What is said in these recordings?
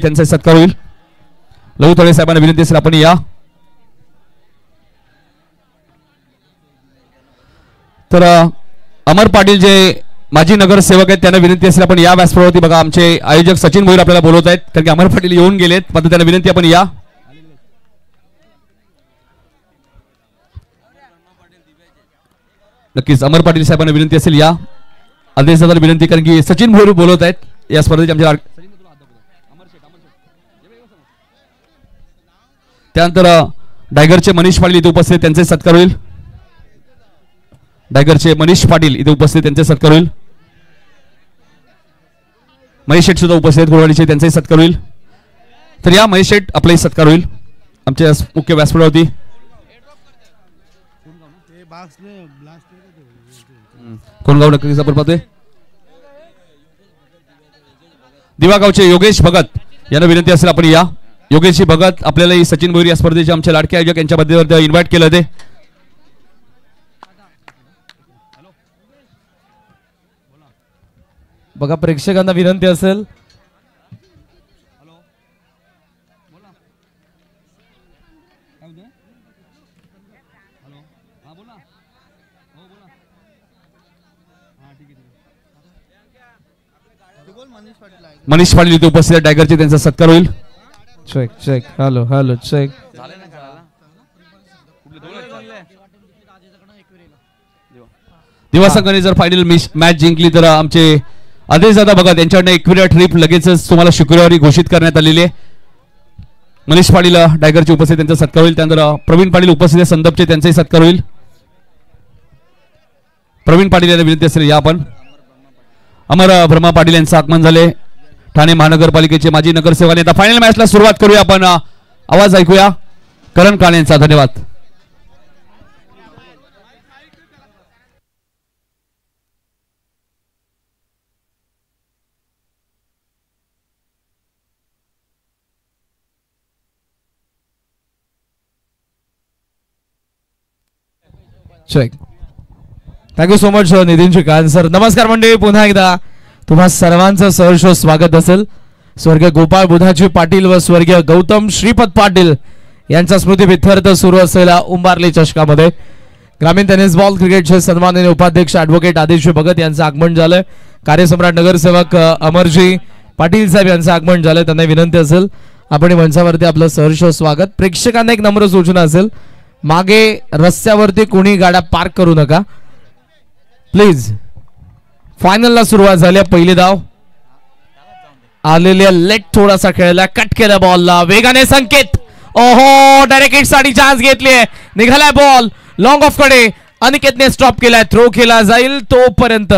त्यांचा सत्कार होईल. लघु तळे साहेबांना विनंती असेल आपण या. तर अमर पाटील जे माजी नगरसेवक आहेत त्यांना विनंती असेल आपण या व्यासपीठावरती. बघा आमचे आयोजक सचिन भोईर आपल्याला बोलवत आहेत कारण की अमर पाटील येऊन गेलेत, मात्र त्यांना विनंती आपण या. नक्कीच अमर पाटील साहेबांना विनंती असेल या. आदेशाला विनंती कारण की सचिन भोईर बोलवत आहेत या स्पर्धेचे आमच्या. त्यानंतर डायगरचे मनीष पाटील इथे उपस्थित त्यांचे सत्कार होईल. डायगरचे मनीष पाटील इथे उपस्थित त्यांचे सत्कार होईल. महेश शेठ सुद्धा उपस्थित गोरवाडीचे त्यांचे सत्कार होईल. तर या महेश शेठ आपलाही सत्कार होईल आमच्या मुख्य व्यासपीठावरती. कोणगाव नक्कीच आपण पाहतोय. दिवागावचे योगेश भगत यांना विनंती असेल आपण या. योगेशजी भगत आपल्याला सचिन भोईर या स्पर्धेचे आमचे लाडके आयोजक यांच्या बद्दल इन्व्हाइट केलं ते. बघा प्रेक्षकांना विनंती असेल मनीष पाटील इथे उपस्थित टायगरचे त्यांचा सत्कार होईल. Check check hello hello check. दिवा संघाने जर फायनल मॅच जिंकली तर आमचे आदेशदादा भगत यांच्याकडनं एकविरा ट्रिप लगेचच तुम्हाला शुक्रवारी घोषित करण्यात आलेली आहे. मनीष पाटील टायगरचे उपस्थित त्यांचा सत्कार होईल. त्यानंतर प्रवीण पाटील उपस्थित संदपचे त्यांचाही सत्कार होईल. प्रवीण पाटील यांना विनंती असेल या आपण. अमर ब्रह्मा पाटील यांचं आगमन झाले. ठाणे महानगरपालिकेचे माजी नगरसेवक. आता फायनल मॅचला सुरुवात करूया आपण. आवाज ऐकूया करण काळे यांचा. धन्यवाद. Check. Thank you so much Nitin Shrikant sir. नमस्कार मंडळी, पुन्हा एकदा तुम्हा सर्वांचं सहर्ष स्वागत असेल. स्वर्गीय गोपाळ बुधाजी पाटील व स्वर्गीय गौतम श्रीपद पाटील यांच्या स्मृतीप्रित्यर्थ सुरू असलेल्या उंबारली चषकामध्ये ग्रामीण टेनिस बॉल क्रिकेटचे सन्माननीय उपाध्यक्ष ॲडव्होकेट आदेश भगत यांचं आगमन झालंय. कार्यसम्राट नगरसेवक अमरजी पाटील साहेब यांचं आगमन झालंय. त्यांना विनंती असेल आपण मंचावरती आपलं सहर्ष स्वागत. प्रेक्षकांना एक नम्र सूचना असेल, मागे रस्त्यावरती कोणी गाड्या पार्क करू नका प्लीज. फायनलला सुरुवात झाली. पहिली धाव आलेल्या लेट थोडासा खेळला, कट केला बॉलला वेगाने संकेत. ओहो, डायरेक्ट हिट साठी चान्स घेतलीये. निघालाय बॉल लॉंग ऑफ कडे. अनिकेतने स्टॉप केलाय. थ्रो केला जाईल तोपर्यंत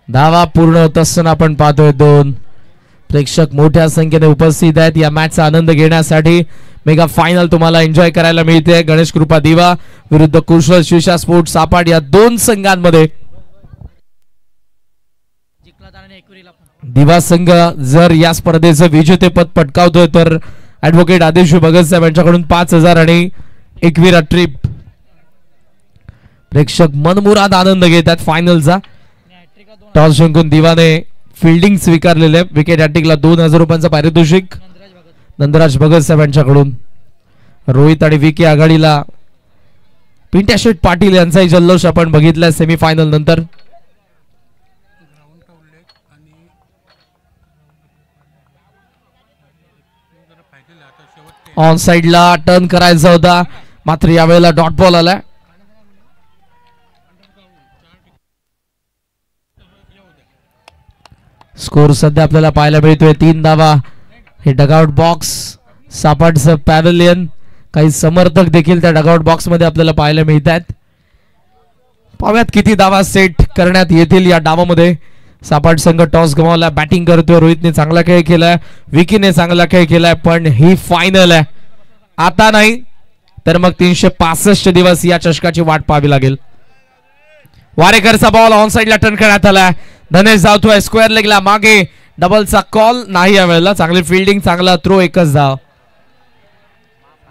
धावा पूर्ण होत असताना आपण पाहतोय 2 प्रेक्षक मोठ्या संख्येने उपस्थित आहेत. या मॅचचा आनंद घेण्यासाठी मेगा फायनल तुम्हाला एन्जॉय करायला मिळते. गणेश कृपा दिवा विरुद्ध कुशल शिवशा स्पोर्ट्स सापाट या 2 संघांमध्ये. दिवा संघ जर या स्पर्धेचं विजेतेपद पटकावतोय तर ॲडव्होकेट आदेश भगत साहेब यांच्याकडून 5,000 आणि एकविरा ट्रिप. प्रेक्षक मनमुराद आनंद घेतात फायनलचा. टॉस जिंकून दिवाने फिल्डिंग स्वीकारलेले. विकेट हॅट्रिकला 2,000 रुपयांचा पारितोषिक नंदराज भगत साहेब यांच्याकडून. रोहित आणि विके आघाडीला. पिंट्या शेठ पाटील यांचाही जल्लोष आपण बघितला सेमीफायनल नंतर. ऑन साइडला टर्न करायचा होता मात्र यावेळेला डॉट बॉल आलाय. स्कोर सध्या आपल्याला पाहायला मिळतोय 3 धावा. हे डगआउट बॉक्स सापाटचं पॅव्हेलियन. काही समर्थक देखील त्या डगआउट बॉक्स मध्ये आपल्याला पाहायला मिळत आहेत. पाहूयात किती धावा सेट करण्यात येतील या डावामध्ये. सापाट संघ टॉस गमावला, बॅटिंग करतोय. रोहितने चांगला खेळ केलाय, विकीने चांगला खेळ केलाय, पण ही फायनल आहे. आता नाही तर मग 365 दिवस या चषकाची वाट पाहावी लागेल. वारेकरचा बॉल ऑन साइडला टर्न करण्यात आलाय. धनेश जावतोय स्क्वेअर लेगला. मागे डबलचा कॉल नाही यावेळेला. चांगली फिल्डिंग, चांगला थ्रो, एकच धाव.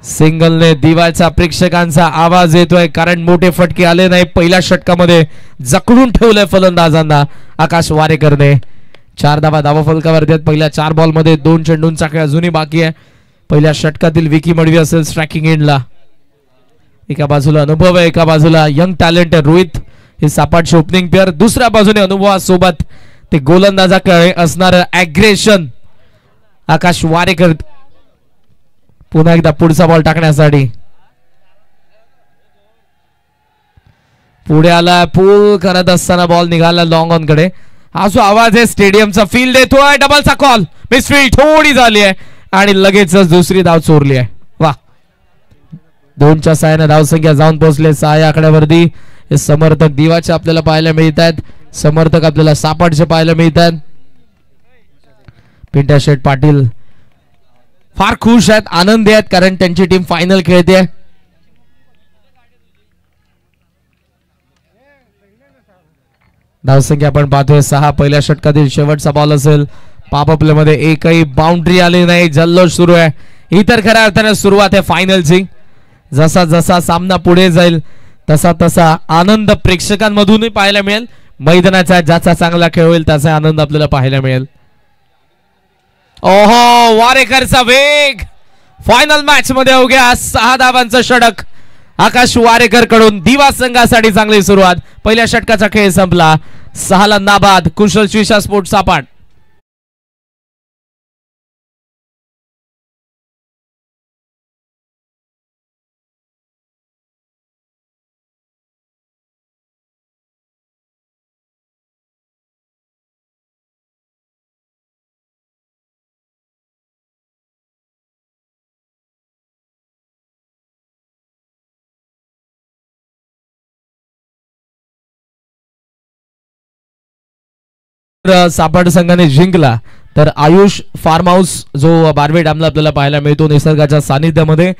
सिंगलने दिवाळचा प्रेक्षकांचा आवाज येतोय कारण मोठे फटके आले नाही. पहिल्या षटकामध्ये जखडून ठेवलंय फलंदाजांना आकाश वारेकरने. 4 धावा धावा फलकावरती आहेत. पहिल्या 4 बॉल मध्ये 2 चेंडूंचा खेळ अजूनही बाकी आहे. पहिल्या षटकातील विकी मडवी असेल स्ट्रायकिंग एंडला. एका बाजूला अनुभव आहे, एका बाजूला यंग टॅलेंट आहे रोहित, हे सापाटचे ओपनिंग पेअर. दुसऱ्या बाजूने अनुभवासोबत ते गोलंदाजाकडे असणार ॲग्रेशन आकाश वारेकर. पुन्हा एकदा पुढचा बॉल टाकण्यासाठी पुढे आला. पूल करत असताना बॉल निघाला लॉंग ऑन कडे. हा जो आवाज आहे स्टेडियमचा फील्ड येतोय. डबलचा कॉल मिसफील्ड थोडी झाली आहे आणि लगेचच दुसरी धाव चोरली आहे. वा, 2च्या साहाय्याने धावसंख्या जाऊन पोहोचले 6 या आकड्यावरती. हे समर्थक दिवाचे आपल्याला पाहायला मिळत आहेत, समर्थक आपल्याला सापाटचे पाहायला मिळत आहेत. पिंट्या शेठ पाटील फार खुश आहेत, आनंदी आहेत, कारण त्यांची टीम फायनल खेळते. धावसंख्या आपण पाहतोय 6. पहिल्या षटकातील शेवटचा बॉल असेल. पाप प्ले मध्ये एकही बाउंड्री आली नाही. जल्लोष सुरू आहे. ही तर खऱ्या अर्थाने सुरुवात आहे फायनलची. जसा जसा सामना पुढे जाईल तसा तसा आनंद प्रेक्षकांमधूनही पाहायला मिळेल. मैदानाचा ज्याचा चांगला खेळ होईल त्याचा आनंद आपल्याला पाहायला मिळेल. ओहो, वारेकरचा वेग. फायनल मॅच मध्ये अवघ्या 6 धावांचं षटक आकाश वारेकर कडून. दिवा संघासाठी चांगली सुरुवात. पहिल्या षटकाचा खेळ संपला. 6 नाबाद. कुशल शिशा स्पोर्ट सापाट. सापाट संघाने जिंकला तर आयुष फार्म हाऊस जो बारवे डॅमला आपल्याला पाहायला मिळतो निसर्गाच्या सानिध्यामध्ये,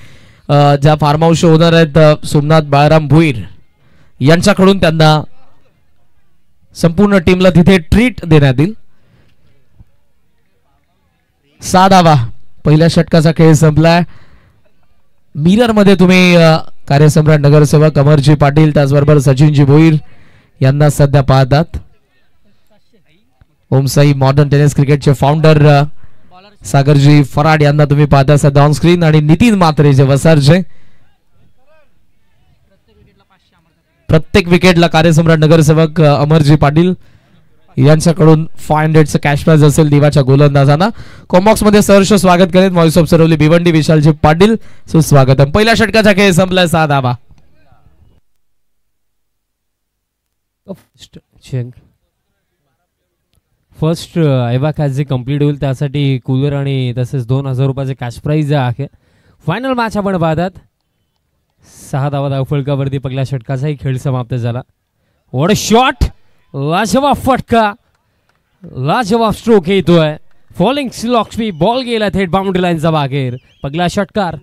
ज्या फार्म हाऊसचे ओनर आहेत सोमनाथ बाळाराम भुईर यांच्याकडून त्यांना संपूर्ण टीमला तिथे ट्रीट देण्यात येईल. 6 धावा. पहिल्या षटकाचा खेळ संपलाय. मिरर मध्ये तुम्ही कार्यसम्राट नगरसेवक अमरजी पाटील त्याचबरोबर सचिनजी भोईर यांना सध्या पाहतात. ओमसाई मॉडर्न टेनिस क्रिकेटचे फाउंडर सागरजी फराड यांना तुम्ही पाहता सध्या ऑन स्क्रीन, आणि नितीन म्हात्रे जे वसारचे. प्रत्येक विकेटला कार्यसम्राट नगरसेवक अमरजी पाटील यांच्याकडून 500चं कॅश प्राइज असेल दिवाच्या गोलंदाजांना. कॉमबॉक्स मध्ये सहर्ष स्वागत करेल व्हॉइस ऑफ सरवली भिवंडी विशालजी पाटील. सुस्वागतम. पहिल्या षटकाचा खेळ संपलाय. 6 धावा. फर्स्ट ऐवा कॅच जे कंप्लीट होईल त्यासाठी कूलर आणि तसेच 2000 रुपयाचे कॅश प्राइज आहे. फायनल मॅच आपण पाहतात. 6 धावा धावफलकावरती पहिल्या षटकाचाही खेळ समाप्त झाला. What a shot. लाजवाब फटका, लाजवाब स्ट्रोक येतोय. फॉलिंग स्लॉक्सबी बॉल गेला थेट बाउंड्री लाईनचा बाहेर. पहिला षटकार.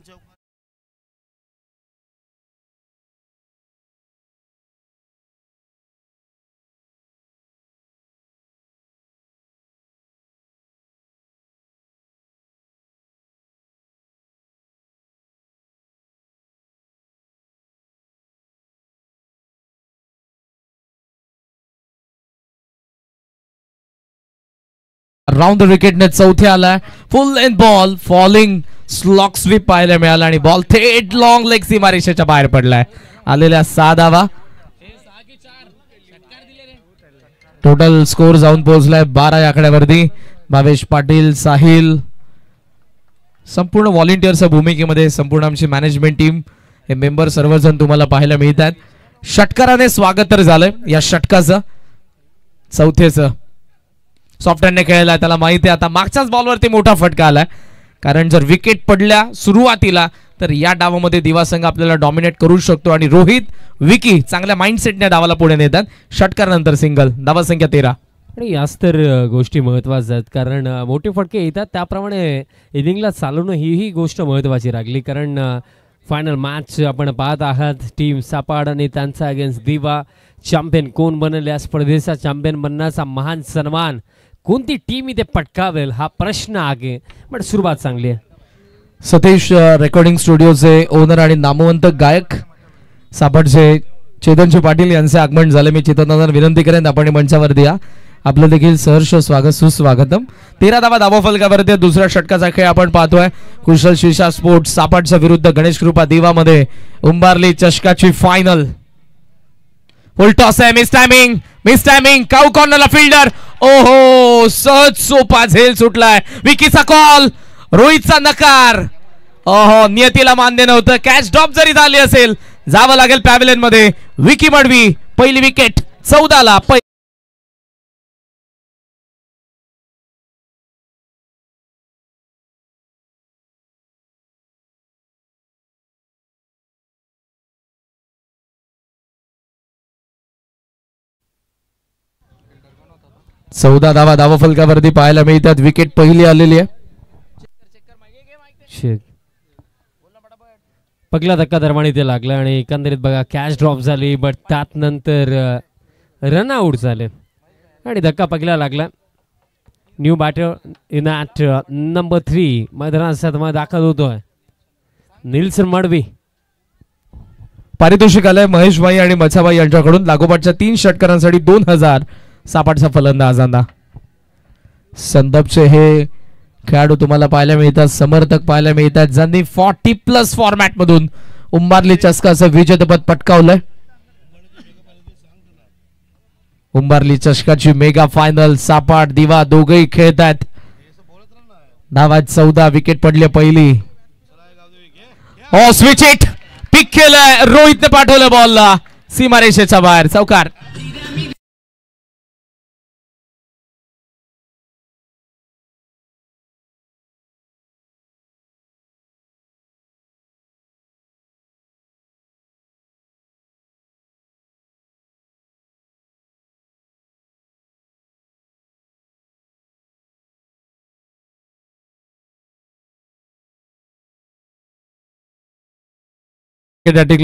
राउंड द विकेटने 4थी आलाय. Full length ball falling slog sweep पाहायला मिळाला आणि बॉल थेट लॉंग लेग सीमारेषेच्या बाहेर पडलाय. आलेल्या 6 धावा. टोटल स्कोर जाऊन पोहोचलाय 12 या आकड्यावरती. भावेश पाटील, साहिल, संपूर्ण व्हॉलेंटियर्सच्या भूमिकेमध्ये संपूर्ण आमची मॅनेजमेंट टीम हे मेंबर सर्वजण तुम्हाला पाहायला मिळतात. षटकाराने स्वागत तर झालंय या षटकाचं. 4थेचं सॉफ्ट हँडने खेळलाय. त्याला माहिती आहे आता मागच्याच बॉलवरती मोठा फटका आलाय, कारण जर विकेट पडल्या सुरुवातीला तर या डावामध्ये दिवा संघ आपल्याला डॉमिनेट करू शकतो. आणि रोहित, विकी चांगल्या माइंडसेटने डावाला पुढे नेतात. षटकारानंतर सिंगल. धावा संख्या 13. आणि याच तर गोष्टी महत्त्वाच्या आहेत, कारण मोठे फटके येतात त्याप्रमाणे इनिंगला चालवणं ही गोष्ट महत्त्वाची राहिली. कारण फायनल मॅच आपण पाहत आहात. टीम सापाड आणि त्यांचा अगेन्स्ट दिवा. चॅम्पियन कोण बनेल, या स्पर्धेचा चॅम्पियन बनण्याचा महान सन्मान कोणती टीम इथे पटकावेल हा प्रश्न आहे. पण सुरुवात चांगली आहे. सतीश रेकॉर्डिंग स्टुडिओचे ओनर आणि नामवंत गायक सापाटचे चेतनजी पाटील यांचे आगमन झाले. मी चेतनदांना विनंती करेन आपण मंचावरती या आपलं देखील सहर्ष स्वागत सुस्वागतम. 13 धावा धावा फलकावरती दुसऱ्या षटकाचा खेळ आपण पाहतोय. कुशल शिशा स्पोर्ट्स सापाडच्या विरुद्ध गणेश कृपा दिवा मध्ये उंबारली चषकाची फायनल. फुल टॉस आहे. मिस टायमिंग काऊ कॉर्नरला फिल्डर. ओहो सहज सोपा झेल सुटलाय. विकीचा कॉल, रोहितचा नकार. ओहो नियतीला मान्य नव्हतं. कॅच ड्रॉप जरी झाली असेल जावं लागेल पॅव्हलियन मध्ये. विकी मडवी पहिली विकेट 14 ला. 14 धावा धावा फलकावरती पाहायला मिळतात. विकेट पहिली आलेली आहे. पहिला धक्का दरम्यान इथे लागला आणि एकंदरीत बघा कॅच ड्रॉप झाली, बट त्यात नंतर रन आउट झाले आणि धक्का पहिला लागला. New batter in at number 3 मैदानात दाखल होतोय निल्सन मडवी. पारितोषिक आलंय महेश भाई आणि मच्छाबाई यांच्याकडून. लागोपाठच्या 3 षटकारांसाठी 2000 सापाटचा फलंदाजांना. संदपचे हे खेळाडू तुम्हाला पाहायला मिळतात, समर्थक पाहायला मिळतात, ज्यांनी 40+ फॉर्मॅट मधून उंबारली चषकाचं विजेतेपद पटकावलंय. उंबारली चषकाची मेगा फायनल सापाट दिवा दोघेही खेळत आहेत. धावात 14, विकेट पडली पहिली. स्विच हिट पिक केलंय. रोहितने पाठवलं बॉलला सीमारेषेच्या बाहेर. चौकार.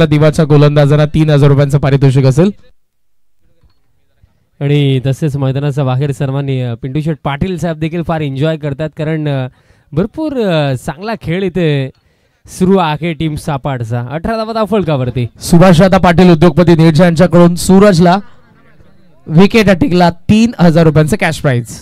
दिवाच्या गोलंदाजांना 3000 रुपयांचं पारितोषिक असेल. आणि तसेच मैदानाच्या बाहेर सर्वांनी पिंटू शेठ पाटील साहेब देखील फार एन्जॉय करतात, कारण भरपूर चांगला खेळ इथे सुरू आहे टीम सापाडचा. 18 धावा फलकावरती. सुभाषदादा पाटील उद्योगपती निर्जा यांच्याकडून सूरजला विकेट टिकला. 3000 रुपयांचं कॅश प्राइज.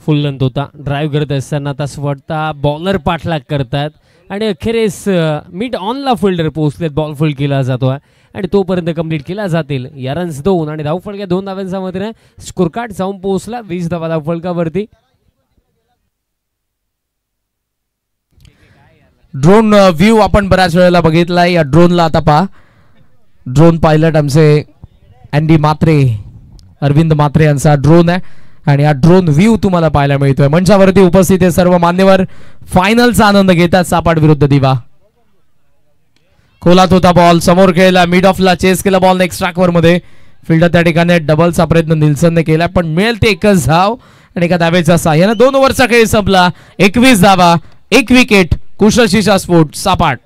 फुल लेंथ होता. ड्राईव्ह करत असताना आता स्वतः बॉलर पाठलाग करतात आणि अखेरीस मिड ऑनला फिल्डर पोहोचलेत. बॉल फुल केला जातोय आणि तोपर्यंत कंप्लीट केला जातील. या रन्स 2 आणि धावफलक्या 2 धाव्यांच्या मदतीने स्कोर कार्ड जाऊन पोहोचला 20 धावा धावफलकावरती. ड्रोन व्ह्यू आपण बऱ्याच वेळेला बघितलाय. या ड्रोनला आता पहा. ड्रोन पायलट आमचे अँडी मात्रे, अरविंद मात्रे यांचा ड्रोन आहे आणि हा ड्रोन व्ह्यू तुम्हाला पाहायला मिळतोय. मंचावरती उपस्थित हे सर्व मान्यवर फायनलचा आनंद घेतात. सापाट विरुद्ध दिवा. खोलात होता बॉल, समोर खेळला, मिड ऑफला चेस केला बॉल नेक्स्ट ट्रॅकवर मध्ये. फिल्डर त्या ठिकाणी डबलचा प्रयत्न निल्सनने केला, पण मिळेल ते एकच धाव आणि एका धावेच्या साह्याने 2 ओव्हरचा खेळ संपला. 21 धावा 1 विकेट. कुशल शिशा स्पोर्ट सापाट.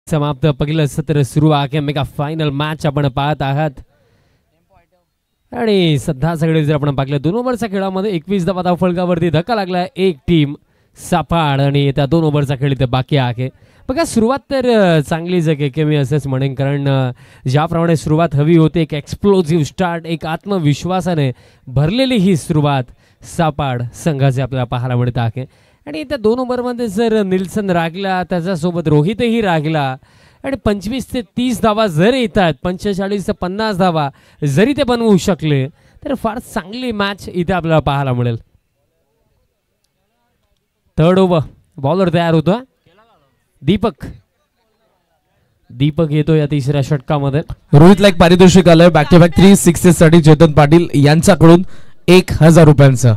समाप्त. पहिलं सत्र सुरू आहे. मेगा फायनल मॅच आपण पाहत आहात आणि सध्या सगळे जर आपण पाहिलं 2 ओव्हरच्या खेळामध्ये 21 धावा धावफलकावरती धक्का लागला. एक टीम सापाड आणि त्या 2 ओव्हरचा खेळ इथे बाकी आहे. बघा सुरुवात तर चांगलीच आहे की मी असंच म्हणेन, कारण ज्याप्रमाणे सुरुवात हवी होती, एक एक्सप्लोजिव्ह स्टार्ट, एक आत्मविश्वासाने भरलेली ही सुरुवात सापाड संघाचे आपल्याला पाहायला मिळत आहे. आणि त्या 2 ओव्हरमध्ये जर निल्सन रागला, त्याच्यासोबत रोहितही रागला आणि 25 ते 30 धावा जर येतात, 45 ते 50 धावा जरी ते बनवू शकले तर फार चांगली मॅच इथे आपल्याला पाहायला मिळेल. 3rd over. बॉलर तयार होतो दीपक येतो या 3ऱ्या षटकामध्ये. रोहितला एक पारितोषिक आलंय बॅक टू बॅक 3 सिक्सेस साठी चेतन पाटील यांच्याकडून 1000 रुपयांचं.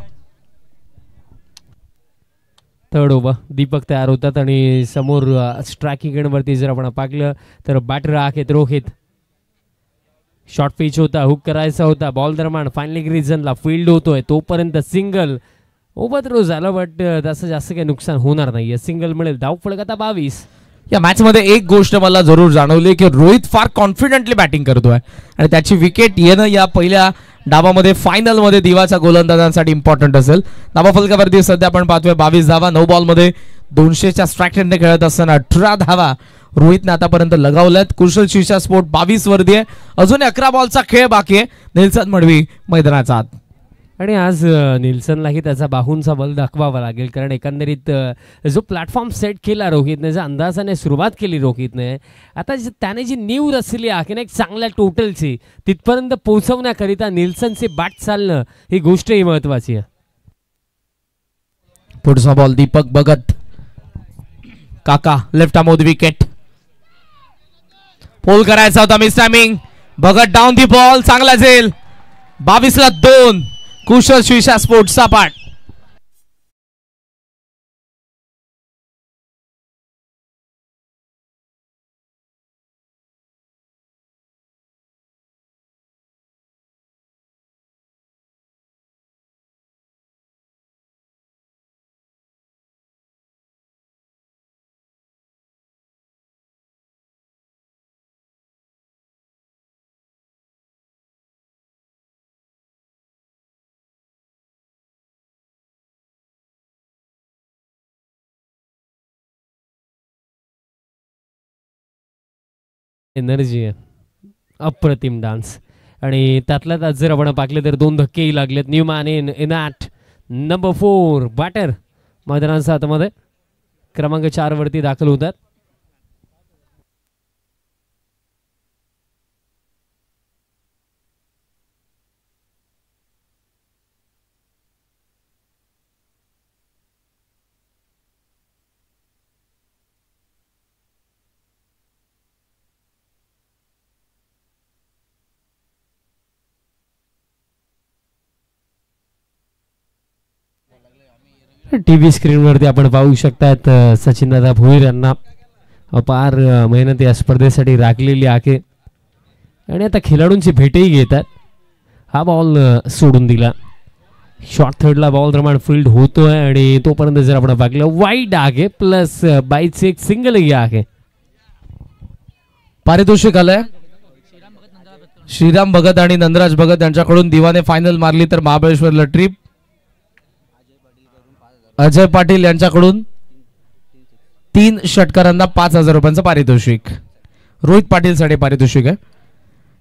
3rd over. दीपक तयार होतात आणि समोर स्ट्रायकिंग एंडवरती जर आपण पाहिलं तर बॅटर आहेत रोहित. शॉर्ट पिच होता, हुक करायचा होता. बॉल दरम्यान फायनलिंग रिजनला फील्ड होतोय, तोपर्यंत सिंगल ओव्हर थ्रो झालं, बट त्याचं जास्त काही नुकसान होणार नाही. सिंगल मिळेल. धावफलक आता 22. या मॅच मध्ये एक गोष्ट मला जरूर जाणवली की रोहित फार कॉन्फिडेंटली बॅटिंग करतोय आणि त्याची विकेट येणं या पहिल्या डावामध्ये फायनल मध्ये दिवाच्या गोलंदाजांसाठी इम्पॉर्टंट असेल. धावा फलकावरती सध्या आपण पाहतोय 22 धावा. 9 बॉल मध्ये 200च्या स्ट्राईक रेटने खेळत असताना 18 धावा रोहितने आतापर्यंत लगावल्यात. कुशल शिशा स्पोर्ट 22 वरती आहे. अजून 11 बॉलचा खेळ बाकी आहे. निल्सन मडवी मैदानाचा आत. आणि आज निल्सनलाही त्याचा बाहूंचा बल दाखवावा लागेल, कारण एकंदरीत जो प्लॅटफॉर्म सेट केला रोहितने, जो अंदाजाने सुरुवात केली रोहितने, आता त्याने जी नीव रचली आहे ना एक चांगल्या टोटलची, तिथपर्यंत पोहोचवण्याकरिता निल्सनची बॅट चालणं ही गोष्टही महत्वाची आहे. पुढचा बॉल दीपक भगत. काका लेफ्ट आर्म विकेट. पोल करायचा होता, miss timing. Bhagat down the ball, चांगला झेल. 22 ला 2. कुशल शिशा स्पोर्ट्सचा पाठ. एनर्जी आहे, अप्रतिम डान्स. आणि त्यातल्या त्यात जर आपण पाहिले तर 2 धक्केही लागलेत. New man in at number 4 batter मैदानाच्या आतमध्ये क्रमांक 4 वरती दाखल होतात. टीव्ही स्क्रीनवरती आपण पाहू शकतात सचिनदादा भोईर यांना अपार मेहनत या स्पर्धेसाठी राखलेली आहे आणि आता खेळाडूंची भेटही घेतात. हा बॉल सोडून दिला. शॉर्ट थर्डला बॉल प्रमाण फील्ड होतोय आणि तोपर्यंत जर आपण पाहिलं वाईड आहे प्लस बाईचे एक सिंगलही आहे. पारितोषिक आलंय श्रीराम भगत आणि नंदराज भगत यांच्याकडून. दिवाने फायनल मारली तर महाबळेश्वरला ट्रिप. अजय पाटील यांच्याकडून 3 षटकारांना 5,000 रुपयांचं पारितोषिक. रोहित पाटील साठी पारितोषिक आहे.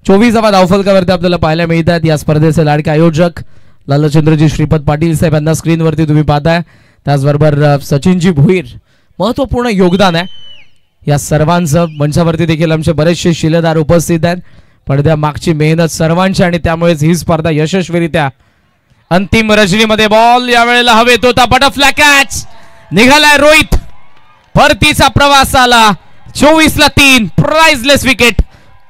24 धावफलकावरती आपल्याला पाहायला मिळतात. या स्पर्धेचे लाडके आयोजक लालचंद्रजी श्रीपद पाटील साहेब यांना स्क्रीनवरती तुम्ही पाहताय. त्याचबरोबर सचिनजी भोईर. महत्वपूर्ण योगदान आहे या सर्वांचं. मंचावरती देखील आमचे बरेचसे शिलेदार उपस्थित आहेत. पडद्या मागची मेहनत सर्वांची आणि त्यामुळेच ही स्पर्धा यशस्वीरित्या अंतिम रजनीमध्ये. बॉल यावेळेला हवेत होता. Butterfly catch. निघालाय रोहित. परतीचा प्रवास आला. 24 ला 3. Priceless wicket.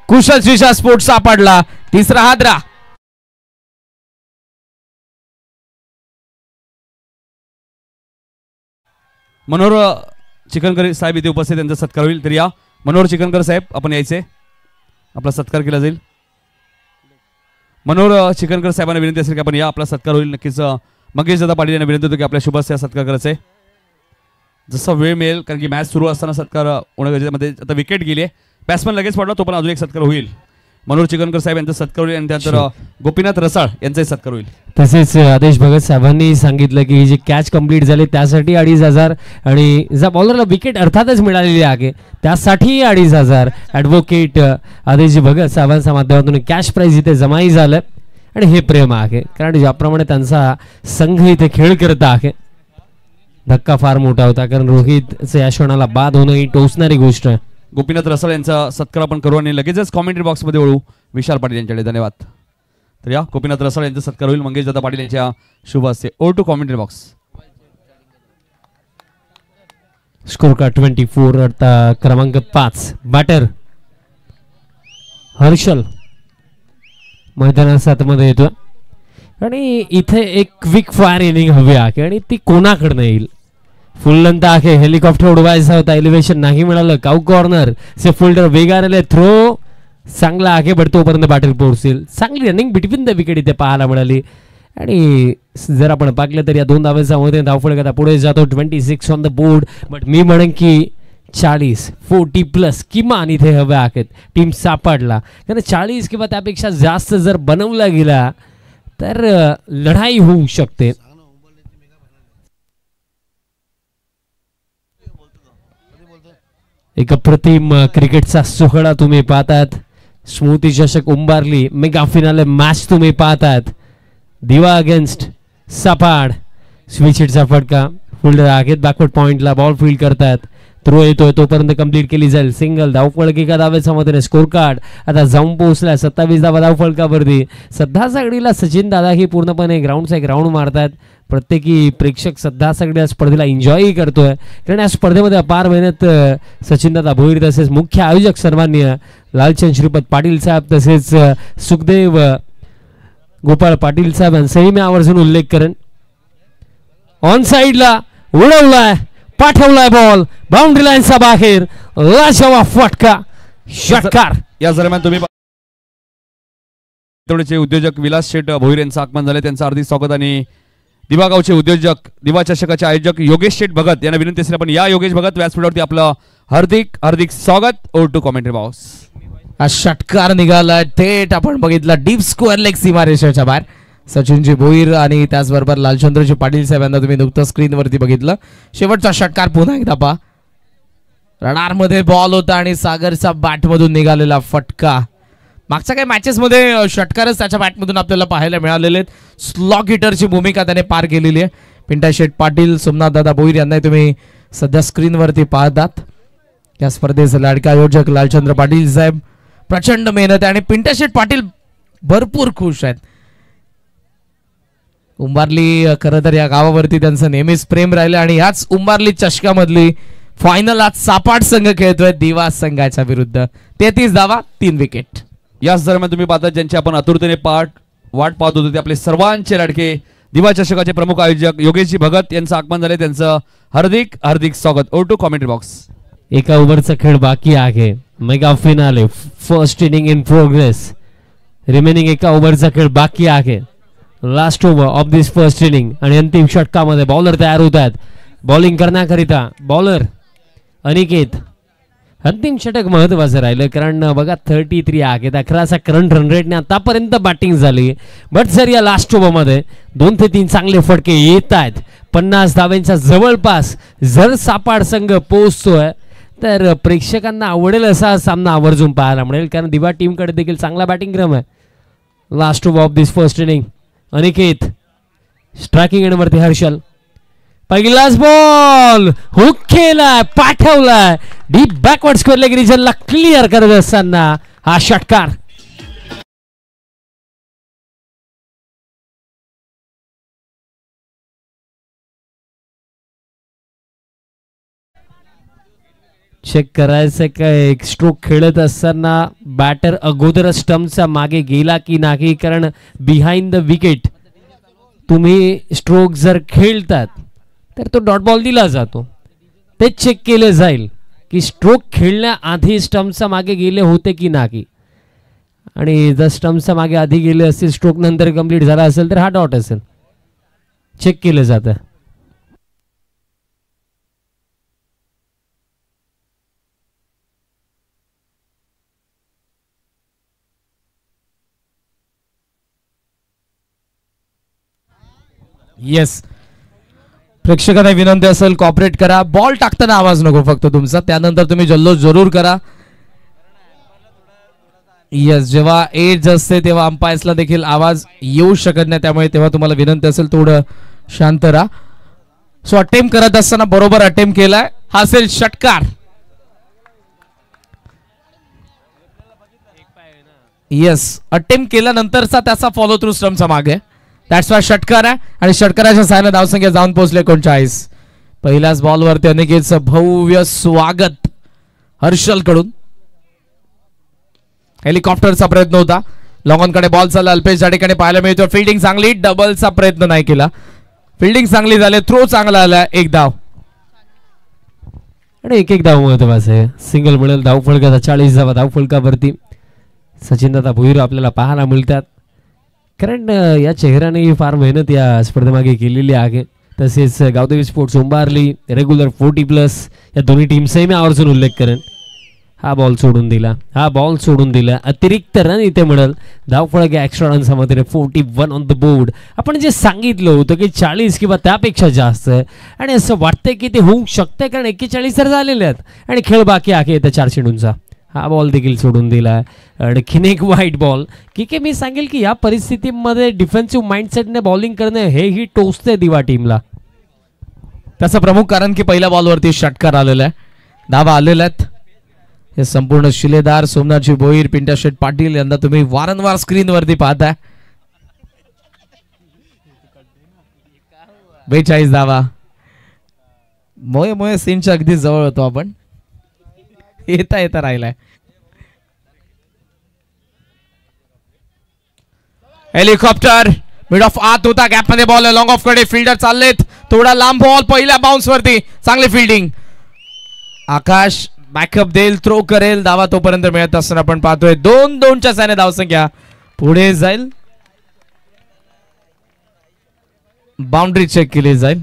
कुशल शिशा स्पोर्ट्स सापडला. तिसरा हादरा. मनोहर चिकनकर साहेब इथे उपस्थित, त्यांचा सत्कार होईल. तर या मनोहर चिकनकर साहेब आपण यायचे, आपला सत्कार केला जाईल. मनोहर चिकनकर साहेबांना विनंती असेल की आपण या, आपला सत्कार होईल. नक्कीच मंगेश दादा पाटील यांना विनंती होतो की आपल्या शुभस्य सत्कार करायचा आहे. जसा वेळ मिळेल, कारण की मॅच सुरू असताना सत्कार होणं गरजेमध्ये. आता विकेट गेली आहे, बॅट्समन लगेच पडला, तो पण अजून एक सत्कार होईल. मनोहर चिकनकर साहेब यांचा सत्कार होईल आणि त्यानंतर गोपीनाथ रसाळ यांचाही सत्कार होईल. तसेच आदेश भगत साहेबांनी सांगितलं की ही जी कॅच कंप्लीट झाली त्यासाठी 2,500 आणि ज्या बॉलरला विकेट अर्थातच मिळालेली आहे त्यासाठी 2,500. ॲडव्होकेट आदेशजी भगत साहेबांच्या माध्यमातून कॅश प्राईज इथे जमाही झालं आणि हे प्रेम आहे, कारण ज्याप्रमाणे त्यांचा संघ इथे खेळ करत आहे. धक्का फार मोठा होता, कारण रोहितचं या क्षणाला बाद होणं ही टोचणारी गोष्ट आहे. गोपीनाथ रसाळ यांचा सत्कार आपण करू आणि लगेचच कॉमेंट्री बॉक्समध्ये वळू विशाल पाटील यांच्याकडे. धन्यवाद. तर या गोपीनाथ रसाळ यांचा सत्कार होईल मंगेश दादा पाटील यांच्या शुभ हस्ते. Over to commentary box. Scorecard 24. आता क्रमांक 5 बॅटर हर्षल मैदानाच्या आतमध्ये येतो आणि इथे एक क्विक फायर इनिंग हवी आहे आणि ती कोणाकडनं येईल. फुल लेंथ आहे, हेलिकॉप्टर उडवायचा होता, एलिव्हेशन नाही मिळालं. काऊ कॉर्नर से फुल्डर वेगाने थ्रो चांगला आहे, बट तोपर्यंत बॅटर पोहोचेल. चांगली रनिंग बिटवीन द विकेट इथे पाहायला मिळाली आणि जर आपण पाहिलं तर या 2 धावांच्या मध्ये धावफलक आता पुढे जातो. 26 ऑन द बोर्ड. बट मी म्हणेन की 40+ किमान इथे हव्या आहेत टीम सापडला, कारण 40 किंवा त्यापेक्षा जास्त जर बनवला गेला तर लढाई होऊ शकते. एक अप्रतिम क्रिकेटचा सोहळा तुम्ही पाहतात. स्मृती चषक उंबारली मेगा फिनाले मॅच तुम्ही पाहतात. दिवा अगेन्स्ट सपाड. स्विच हिटचा फटका. फिल्डर आहेत बॅकवर्ड पॉइंटला बॉल फील्ड करतात. थ्रो येतोय तोपर्यंत कंप्लीट केली जाईल. सिंगल धावफलक एका धावेच्या मदतीने स्कोर कार्ड आता जाऊन पोहोचला 27 धावा धावफलकावरती. सध्या सगळीला सचिन दादा ही पूर्णपणे ग्राउंडचा एक राऊंड मारतात. प्रत्येकी प्रेक्षक सध्या सगळ्या स्पर्धेला एन्जॉय करतोय, कारण या स्पर्धेमध्ये अपार मेहनत सचिनदादा भोईर तसेच मुख्य आयोजक सर्वांनी लालचंद श्रीपत पाटील साहेब तसेच सुखदेव गोपाळ पाटील साहेब यांचाही मी आवर्जून उल्लेख करेन. ऑन साइडला उडवलाय, पाठवलाय बॉल बाउंड्री लाईनचा बाहेर. लाजवाब फटका, षटकार. या दरम्यान तुम्ही उद्योजक विलास शेठ भोईर यांचं आगमन झाले, त्यांचं हार्दिक स्वागत. आणि दिवा गावचे उद्योजक दिवा चषकाचे आयोजक योगेश शेठ भगत यांना विनंती असेल आपण या योगेश भगत व्यासपीठावरती आपलं हार्दिक हार्दिक स्वागत. Over to commentary box. हा षटकार निघाला थेट आपण बघितला डीप स्क्वेअर लेग सीमारेषेच्या बाहेर. सचिनजी भोईर आणि त्याचबरोबर लालचंद्रजी पाटील साहेब यांना तुम्ही नुकतं स्क्रीनवरती बघितलं. शेवटचा षटकार पुन्हा एकदा पहा. रडारमध्ये बॉल होता आणि सागरचा बॅटमधून निघालेला फटका. मागच्या काही मॅचेसमध्ये षटकारच त्याच्या बॅटमधून आपल्याला पाहायला मिळालेले आहेत. स्लॉग हिटरची भूमिका त्याने पार केलेली आहे. पिंटा शेठ पाटील सोमनाथ दादा भोईर यांना तुम्ही सध्या स्क्रीनवरती पाहतात. या स्पर्धेचे लाडके आयोजक लालचंद्र पाटील साहेब प्रचंड मेहनत आहे आणि पिंटा शेठ पाटील भरपूर खुश आहेत. उंबारली खरं तर या गावावरती त्यांचं नेहमीच प्रेम राहिलं आणि याच उंबारली चषकामधली फायनल आज सापाड संघ खेळतोय दिवा संघाच्या विरुद्ध. 33 धावा 3 विकेट. याच दरम्यान तुम्ही पाहता ज्यांची आपण आतुरतेने वाट पाहत होतो ते आपले सर्वांचे लाडके दिवा चषकाचे प्रमुख आयोजक योगेशजी भगत यांचं आगमन झाले, त्यांचं हार्दिक हार्दिक स्वागत. Over to commentary box. एका ओव्हरचा खेळ बाकी आहे. Mega finale first inning in progress. Remaining एका ओव्हरचा खेळ बाकी आहे. Last over of this first inning आणि अंतिम षटकामध्ये बॉलर तयार होत आहेत. बॉलिंग करण्याकरिता बॉलर अनिकेत. अंतिम षटक महत्वाचं राहिलं कारण बघा 33 आहेत. 11चा करंट रन रेटने आतापर्यंत बॅटिंग झाली. बट जर या लास्ट ओव्हरमध्ये 2 ते 3 चांगले फटके येत आहेत, 50 धाव्यांच्या जवळपास जर सापाड संघ पोहोचतोय तर प्रेक्षकांना आवडेल असा सामना आवर्जून पाहायला मिळेल, कारण दिवा टीमकडे देखील चांगला बॅटिंग क्रम आहे. Last over of this first inning. Aniket striking एंडवरती हर्षल. पहिलाच बॉल हुक केलाय, पाठवलाय डीप बॅकवर्ड स्क्वेअर लेग रिजनला क्लिअर करत असताना हा षटकार. चेक करायचं काय एक स्ट्रोक खेळत असताना बॅटर अगोदर स्टंपच्या मागे गेला की नाही, कारण बिहाइंड द विकेट तुम्ही स्ट्रोक जर खेळतात तर तो डॉट बॉल दिला जातो. ते चेक केले जाईल की स्ट्रोक खेळण्याआधी स्टंपच्या मागे गेले होते की नाही, आणि जर स्टंपच्या मागे आधी गेले असतील स्ट्रोक नंतर कंप्लीट झाला असेल तर हा डॉट असेल. चेक केलं जातं. येस, प्रेक्षकांना विनंती असेल कॉपरेट करा. बॉल टाकताना आवाज नको फक्त तुमचा, त्यानंतर तुम्ही जल्लोष जरूर करा. येस, जेव्हा एज असते तेव्हा अंपायर्सला देखील आवाज येऊ शकत नाही, त्यामुळे तेव्हा तुम्हाला विनंती असेल थोडं शांत राहा. सो अटेम्प्ट करत असताना बरोबर अटेम्प्ट केलाय, हा असेल षटकार. येस, अटेम्प्ट केल्यानंतरचा त्याचा फॉलो थ्रू स्टंपचा मागे, दॅट्स वाय षटकार आहे. आणि षटकाराच्या सहाय्याने धावसंख्या जाऊन पोहोचले 39. पहिल्याच बॉलवरती अनिकेतचं भव्य स्वागत हर्षल कडून. हेलिकॉप्टरचा प्रयत्न होता, लॉंग ऑन कडे बॉल चालला, अल्पेश या ठिकाणी पाहायला मिळतो. फिल्डिंग चांगली, डबलचा प्रयत्न नाही केला. फिल्डिंग चांगली झाली, थ्रो चांगला आला, एक धाव. आणि एक धाव महत्वाचं आहे. सिंगल मिळेल धावफलकाचा 40 धावा धावफलकावरती सचिनदादा भोईर आपल्याला पाहायला मिळतात, कारण या चेहऱ्याने फार मेहनत या स्पर्धेमागे केलेली आहे. तसेच गावदेवी स्पोर्ट्स उंबारली रेग्युलर 40+ या दोन्ही टीमचाही मी आवर्जून उल्लेख करेन. हा बॉल सोडून दिला अतिरिक्त रन इथे मिळेल. धावफलक एक्स्ट्रा रन्समध्ये 41 ऑन द बोर्ड. आपण जे सांगितलं होतं की 40 किंवा त्यापेक्षा जास्त आणि असं वाटतंय की ते होऊ शकतंय कारण 41 तर झालेले आहेत आणि खेळ बाकी आहे त्या 4 चेंडूंचा. हा बॉल देखील सोडून दिला. आणखीन एक वाईट बॉल की मी सांगेल की या परिस्थितीमध्ये डिफेन्सिव्ह माइंडसेटने बॉलिंग करणं हेही टोचते दिवा टीमला. त्याचं प्रमुख कारण की पहिल्या बॉलवरती षटकार आलेला आहे, धावा आलेल्या आहेत. हे संपूर्ण शिलेदार सोमनाथजी भोईर, पिंट्या शेठ पाटील यांना तुम्ही वारंवार स्क्रीनवरती पाहताय. 42 धावा. मोये सीनच्या अगदी जवळ होतो आपण. येता राहिलाय. हेलिकॉप्टर मिड ऑफ आत होता, गॅप मध्ये बॉल लॉंग ऑफ कडे फिल्डर चाललेत. थोडा लांब बॉल पहिल्या बाउन्स वरती, चांगली फिल्डिंग. आकाश बॅकअप देईल, थ्रो करेल, धावा तोपर्यंत मिळत असताना आपण पाहतोय 2-2च्या साने धावसंख्या पुढे जाईल. बाउंड्री चेक केली जाईल.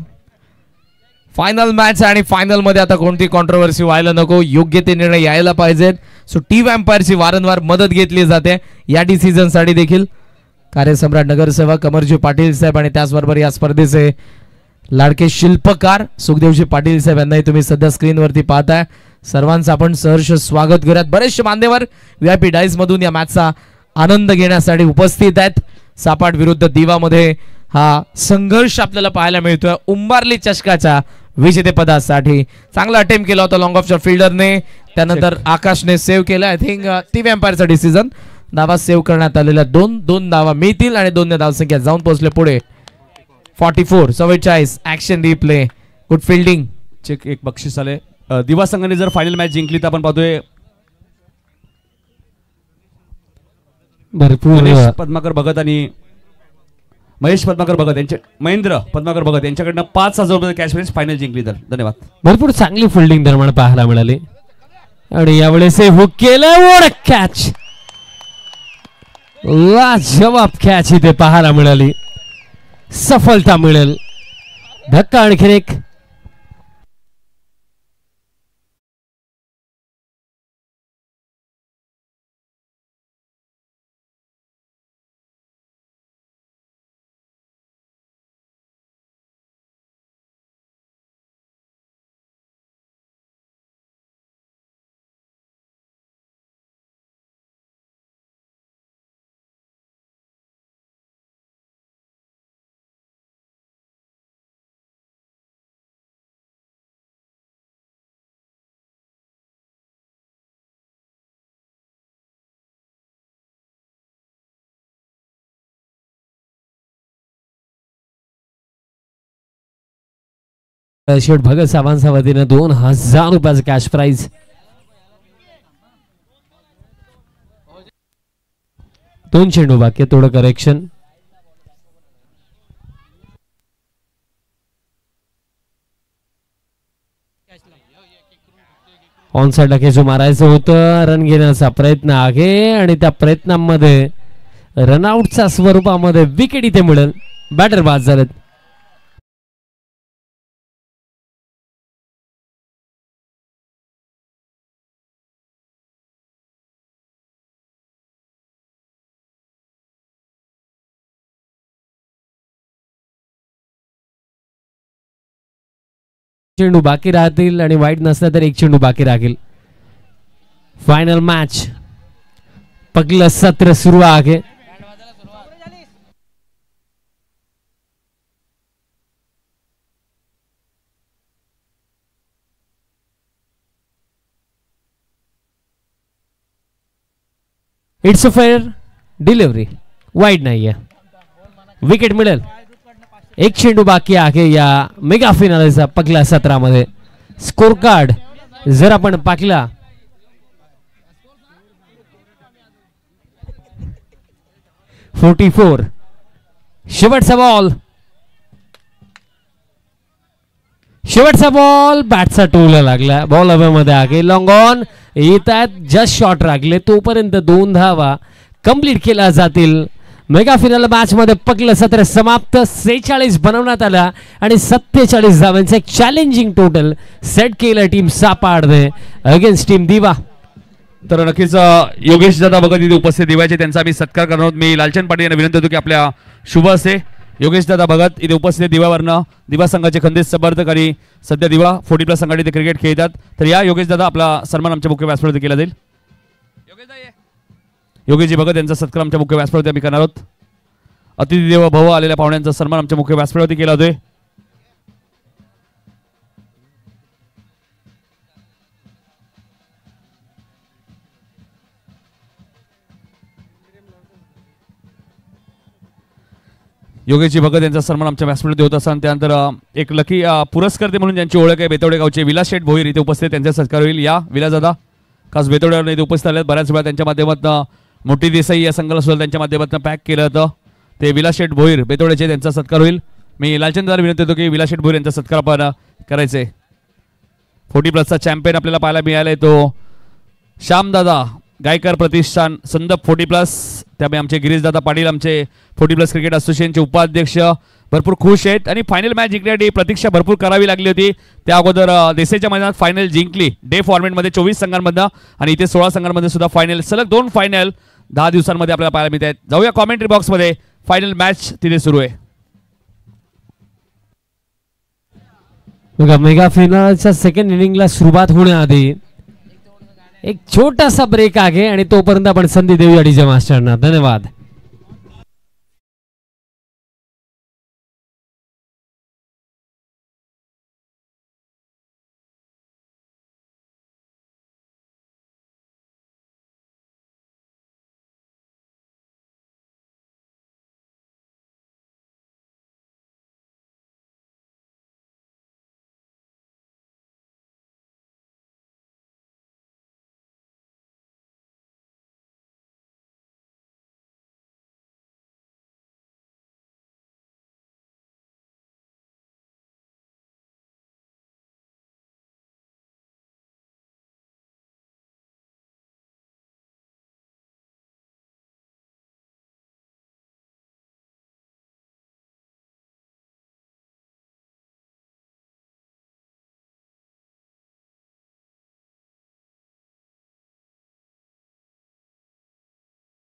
फायनल मॅच आणि फायनल मध्ये आता कोणती कॉन्ट्रोवर्सी व्हायला नको, योग्य ते निर्णय यायला पाहिजेत. सो टीम एम्पायरची वारंवार मदत घेतली जाते या डिसिजन साठी देखील. कार्यसम्राट नगरसेवक अमरजी पाटील साहेब आणि त्याचबरोबर या स्पर्धेचे लाडके शिल्पकार सुखदेवजी पाटील साहेब यांनाही तुम्ही सध्या स्क्रीनवरती पाहताय. सर्वांचं आपण सहर्ष स्वागत करूयात. बरेचसे मान्यवर VIP डाईस मधून या मॅचचा आनंद घेण्यासाठी उपस्थित आहेत. सापाट विरुद्ध दिवामध्ये हा संघर्ष आपल्याला पाहायला मिळतोय उंबारली चषकाच्या विजेतेपदासाठी. चांगला अटेम्प्ट केला होता लॉंग ऑफच्या फिल्डरने, त्यानंतर आकाशने सेव्ह केला. आय थिंक टीम एम्पायरचा डिसिजन. धावा सेव्ह करण्यात आलेल्या 2 धावा मिळतील आणि 2 धावसंख्या जाऊन पोहोचले पुढे. 44 action replay, good fielding. Check एक बक्षीस आले. दिवा संघाने जर फायनल मॅच जिंकली तर आपण पाहतोय भरपूर महेंद्र पद्माकर भगत यांच्या महेंद्र पद्माकर भगत यांच्याकडनं 5,000 रुपये कॅश प्राइज फायनल जिंकली तर. धन्यवाद. भरपूर चांगली फिल्डिंग दरम्यान पाहायला मिळाली आणि यावेळेस हुक केलं. कॅच, लाजवाब कॅच इथे पाहायला मिळाली. सफलता मिळेल. धक्का आणखीन एक. शेठ भगत साहेबांच्या वतीने 2,000 रुपयाचं कॅश प्राइज. दोन चेंडू बाकी, थोडं करेक्शन. ऑन साइडला खेचू मारायचं होतं. रन घेण्याचा प्रयत्न आहे आणि त्या प्रयत्नांमध्ये रनआउटच्या स्वरूपामध्ये विकेट इथे मिळेल. बॅटर बाद झालेत. चेंडू बाकी राहतील आणि वाईट नसला तर एक चेंडू बाकी राहील. फायनल मॅच, पहिलं सत्र सुरू आहे. It's a fair delivery, white नाहीये, विकेट मिळेल. एक चेंडू बाकी आहे या मेगा फिनालेच्या पहिल्या सत्रामध्ये. स्कोर कार्ड जर आपण पाहिला, .44 शेवटचा बॉल बॅटचा टोला लागला. बॉल हवेमध्ये आहे. लॉंग ऑन येतात, जस्ट शॉट लागले तोपर्यंत 2 धावा कंप्लीट केल्या जातील. मेगा फिनाल मॅच मध्ये पहिलं सत्र समाप्त. 46 बनवण्यात आला आणि 47 धावांचं एक चॅलेंजिंग टोटल सेट केलं टीम सापाडने अगेन्स्ट टीम दिवा. तर नक्कीच योगेश दादा भगत इथे उपस्थित दिव्याचे त्यांचा आम्ही सत्कार करणार आहोत. मी लालचंद पाटील यांना विनंती करतो की आपल्या शुभ हस्ते योगेश दादा भगत इथे उपस्थित दिव्यावरनं दिवा संघाचे खंदित समर्थक आणि सध्या दिवा 40+ संघाने ते क्रिकेट खेळतात. तर या योगेश दादा आपला सन्मान आमच्या मुख्य व्यासपीठावर केला जाईल. योगेशजी भगत यांचा सत्कार आमच्या मुख्य व्यासपीठावरती आम्ही करणार आहोत. अतिथी देव भव आलेल्या पाहुण्यांचा सन्मान आमच्या मुख्य व्यासपीठावरती केला जातोय. योगेशजी भगत यांचा सन्मान आमच्या व्यासपीठावरती होत असताना त्यानंतर एक लकी पुरस्कर्ते म्हणून ज्यांची ओळख आहे बेतवडे गावचे विलास शेठ भोईर इथे उपस्थित त्यांचा सत्कार होईल. या विलास दादा खास बेतवड्यावर इथे उपस्थित आले. बऱ्याच वेळा त्यांच्या माध्यमातून मोठी देसाई या संघाला सुद्धा त्यांच्या माध्यमातून पॅक केलं होतं. ते विलास शेठ भोईर बेतवड्याचे त्यांचा सत्कार होईल. मी लालचंद दादा विनंती करतो की विलास शेठ भोईर यांचा सत्कार आपण करायचे. 40+ चॅम्पियन आपल्याला पाहायला मिळालाय तो श्यामदादा गायकर प्रतिष्ठान संदप 40+. त्यामुळे आमचे गिरीशदादा पाटील आमचे 40+ क्रिकेट असोसिएशनचे उपाध्यक्ष भरपूर खुश आहेत. आणि फायनल मॅच जिंकण्यासाठी प्रतीक्षा भरपूर करावी लागली होती. त्या अगोदर देसाईच्या मैदानात फायनल जिंकली डे फॉर्मॅटमध्ये 24 संघांमधनं आणि इथे 16 संघांमध्ये सुद्धा फायनल सलग 2 फायनल 10 दिवसांमध्ये आपल्याला पाहायला मिळत आहेत. जाऊया कॉमेंट्री बॉक्समध्ये. फायनल मॅच तिथे सुरू आहे. बघा मेगा फिनालच्या सेकंड इनिंगला सुरुवात होण्याआधी एक छोटासा ब्रेक आहे आणि तोपर्यंत आपण संधी देऊया डीजे मास्टरना. धन्यवाद.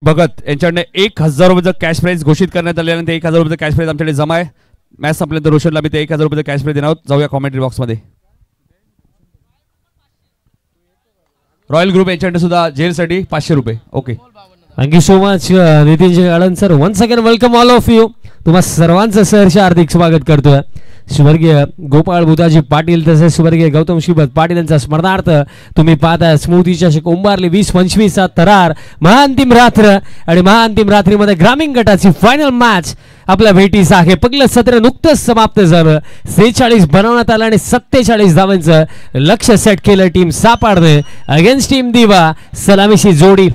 भगत यांच्याकडे 1000 रुपयाचं कॅश प्राइज घोषित करण्यात आल्यानंतर 1000 रुपयाचं कॅश प्राइज आमच्याकडे जमा आहे. मॅच संपल्यानंतर रोशनला मी ते 1000 रुपयाचं कॅश प्राइज देणार आहोत. जाऊया कॉमेंट्री बॉक्समध्ये. रॉयल ग्रुप यांच्याकडे सुद्धा जेलसाठी 500 रुपये. Okay thank you so much Nitinji गाळन sir. Once again welcome all of you. तुम्हा सर्वांचं सहर्ष हार्दिक स्वागत करतोय. स्वर्गीय गोपाळ बुधाजी पाटील तसेच स्वर्गीय गौतम श्रीपद पाटील यांचा स्मरणार्थ तुम्ही पाहताय स्मृतीच्या उंबारली 20-25 थरार महाअंतिम रात्र आणि महाअंतिम रात्रीमध्ये ग्रामीण गटाची फायनल मॅच आपल्या भेटीस आहे. पहिलं सत्र नुकतंच समाप्त झालं. 46 बनवण्यात आलं आणि 47 धावांचं लक्ष्य सेट केलं टीम सापाडने अगेन्स्ट टीम दिवा. सलामीची जोडी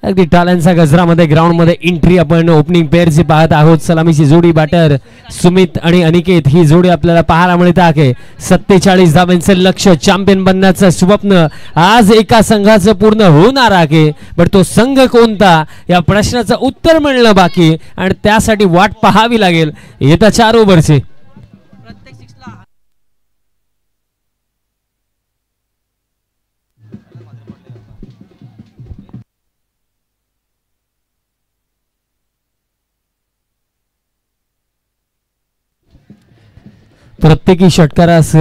अगदी टाळ्यांचा गजरामध्ये ग्राउंड मध्ये एंट्री आपण ओपनिंग पेअरची पाहत आहोत. सलामीची जोडी बॅटर सुमित आणि अनिकेत ही जोडी आपल्याला पाहायला मिळत आहे. 47 धावांचं लक्ष्य चॅम्पियन बनण्याचं स्वप्न आज एका संघाचं पूर्ण होणार आहे. पण तो संघ कोणता या प्रश्नाचं उत्तर मिळणं बाकी आणि त्यासाठी वाट पाहावी लागेल येत्या 4 ओव्हरची. प्रत्येकी षटकारास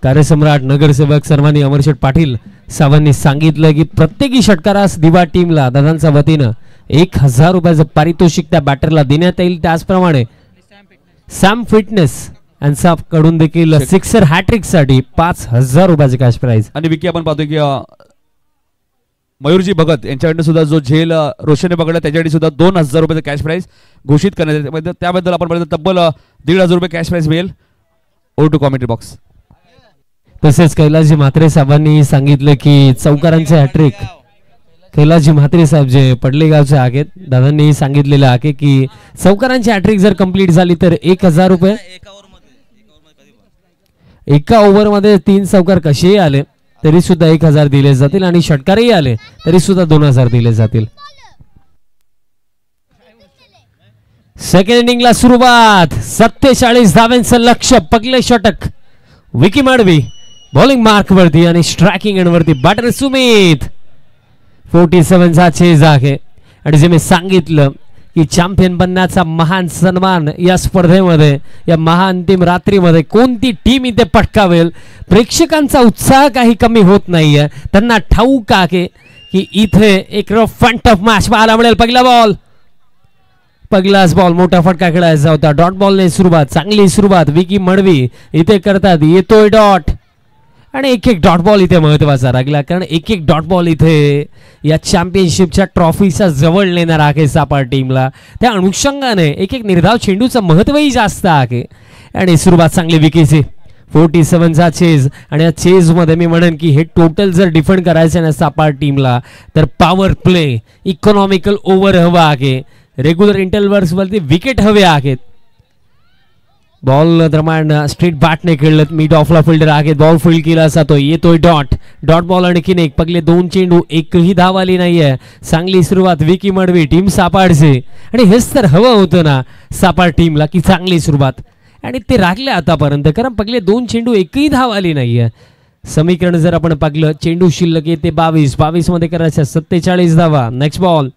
कार्यसम्राट नगरसेवक सर्वांनी अमरशेठ पाटील साहेबांनी सांगितलं की प्रत्येकी षटकारास दिवा टीमला दादांच्या वतीनं 1000 रुपयाचं पारितोषिक त्या बॅटरला देण्यात येईल. त्याचप्रमाणे सॅम फिटनेस यांच्याकडून देखील सिक्सर हॅट्रिक साठी 5000 रुपयाचे कॅश प्राइज. आणि विकी आपण पाहतोय की मयूरजी भगत यांच्याकडनं सुद्धा जो झेल रोशनने पकडला त्याच्यासाठी सुद्धा 2000 रुपयाचं कॅश प्राइज घोषित करण्यात येते. त्याबद्दल आपण तब्बल 1500 रुपये कॅश प्राइज मिळेल. Over to commentary box. तसेच कैलासजी म्हात्रे साहेबांनी सांगितलं की चौकारांचे हॅट्रिक कैलासजी म्हात्रे साहेब जे पडले गावचे आहेत दादांनी सांगितलेलं आहे की चौकारांची हॅट्रिक जर कंप्लीट झाली तर 1000 रुपये. एका ओव्हरमध्ये 3 चौकार कसेही आले तरी सुद्धा 1000 दिले जातील आणि षटकारही आले तरी सुद्धा 2000 दिले जातील. सेकंड इनिंगला सुरुवात. 47 धावांचं लक्ष्य. पगले षटक. विकी मडवी बॉलिंग मार्क वरती आणि स्ट्रायकिंग एंड वरती बॅटर सुमित. 47चा चेज आहे. आणि जे मी सांगितलं की चॅम्पियन बनण्याचा महान सन्मान या स्पर्धेमध्ये, या महाअंतिम रात्रीमध्ये कोणती टीम इथे पटकावेल, प्रेक्षकांचा उत्साह काही कमी होत नाहीये. त्यांना ठाऊक आहे की इथे एक फन टफ मॅच पाहायला मिळेल. पहिला बॉल, पहिलाच बॉल मोठा फटका खेळायचा होता. डॉट बॉलने सुरुवात, चांगली सुरुवात विकी मडवी इथे करतात. येतोय डॉट आणि एक एक डॉट बॉल इथे महत्वाचा लागला, कारण एक एक डॉट बॉल इथे या चॅम्पियनशिपच्या ट्रॉफीचा जवळ नेणार आहे सापाड टीमला. त्या अनुषंगाने एक एक निर्धाव चेंडूचं महत्वही जास्त आहे. आणि सुरुवात चांगली विकीची. 47चा चेज. आणि या चेज मध्ये मी म्हणेन की हे टोटल जर डिफेंड करायचं ना सापाड टीमला, तर पॉवर प्ले, इकॉनॉमिकल ओव्हर हवा आहे. रेग्युलर इंटरव्हल्स वरती विकेट हवे आहेत. बॉल दरम्यान स्ट्रेट बॅटने खेळलं. मिड ऑफला फिल्डर आहे. बॉल फील्ड केला जातो. येतोय डॉट. डॉट बॉल आणखीन एक. पगले 2 चेंडू, एकही धाव आली नाहीये. चांगली सुरुवात विकी मडवी टीम सापाडचे. आणि हेच तर हवं होतं ना सापाड टीमला, की चांगली सुरुवात. आणि ते राखले आतापर्यंत, कारण पगले 2 चेंडू एकही धाव आली नाहीये. समीकरण जर आपण पाहिलं, चेंडू शिल्लक येते 22 मध्ये करायचं 47 धावा. Next ball.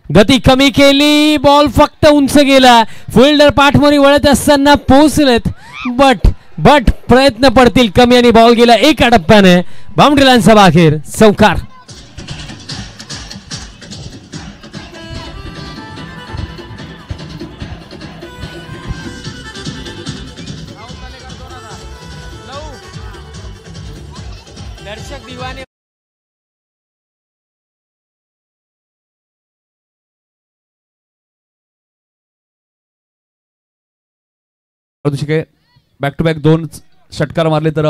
गती कमी केली. बॉल फक्त उंच गेला. फिल्डर पाठमोरी वळत असताना पोहोचलेत, बट प्रयत्न पडतील कमी आणि बॉल गेला एका टप्प्याने बाउंड्री लाईनचा बाहेर. चौकार. दर्शक दिवाने बॅक टू बॅक 2 षटकार मारले तर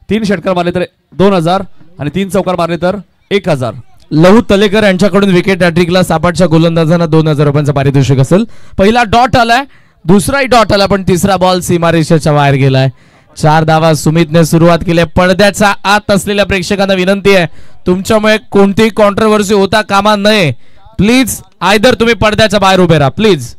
3 षटकार मारले तर 2000 आणि 3 चौकार मारले तर 1000. लहू तलेकर यांच्याकडून विकेट हॅट्रिकला सापाडच्या गोलंदाजांना 2000 रुपयांचं पारितोषिक असेल. पहिला डॉट आलाय, दुसराही डॉट आला, पण तिसरा बॉल सीमारेषेच्या बाहेर गेलाय. 4 धावा सुमितने सुरुवात केली. पडद्याच्या आत असलेल्या प्रेक्षकांना विनंती आहे, तुमच्यामुळे कोणतीही कॉन्ट्रोवर्सी होता कामा नये. प्लीज आयदर तुम्ही पडद्याच्या बाहेर उभे राहा प्लीज.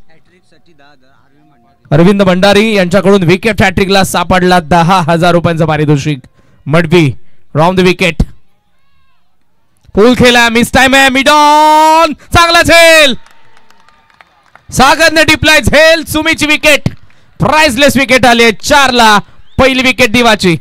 अरविंद भंडारी यांच्याकडून विकेट हॅट्रिकला सापडला 10,000 रुपयांचं पारितोषिक. Madavi round the wicket. Pool खेळला. मिस टाइम आहे. Mid on. चांगला झेल. सागरने डिप्लाय झेल. सुमीची विकेट. प्राइसलेस विकेट आली. 4 ला पहिली विकेट दिवाची.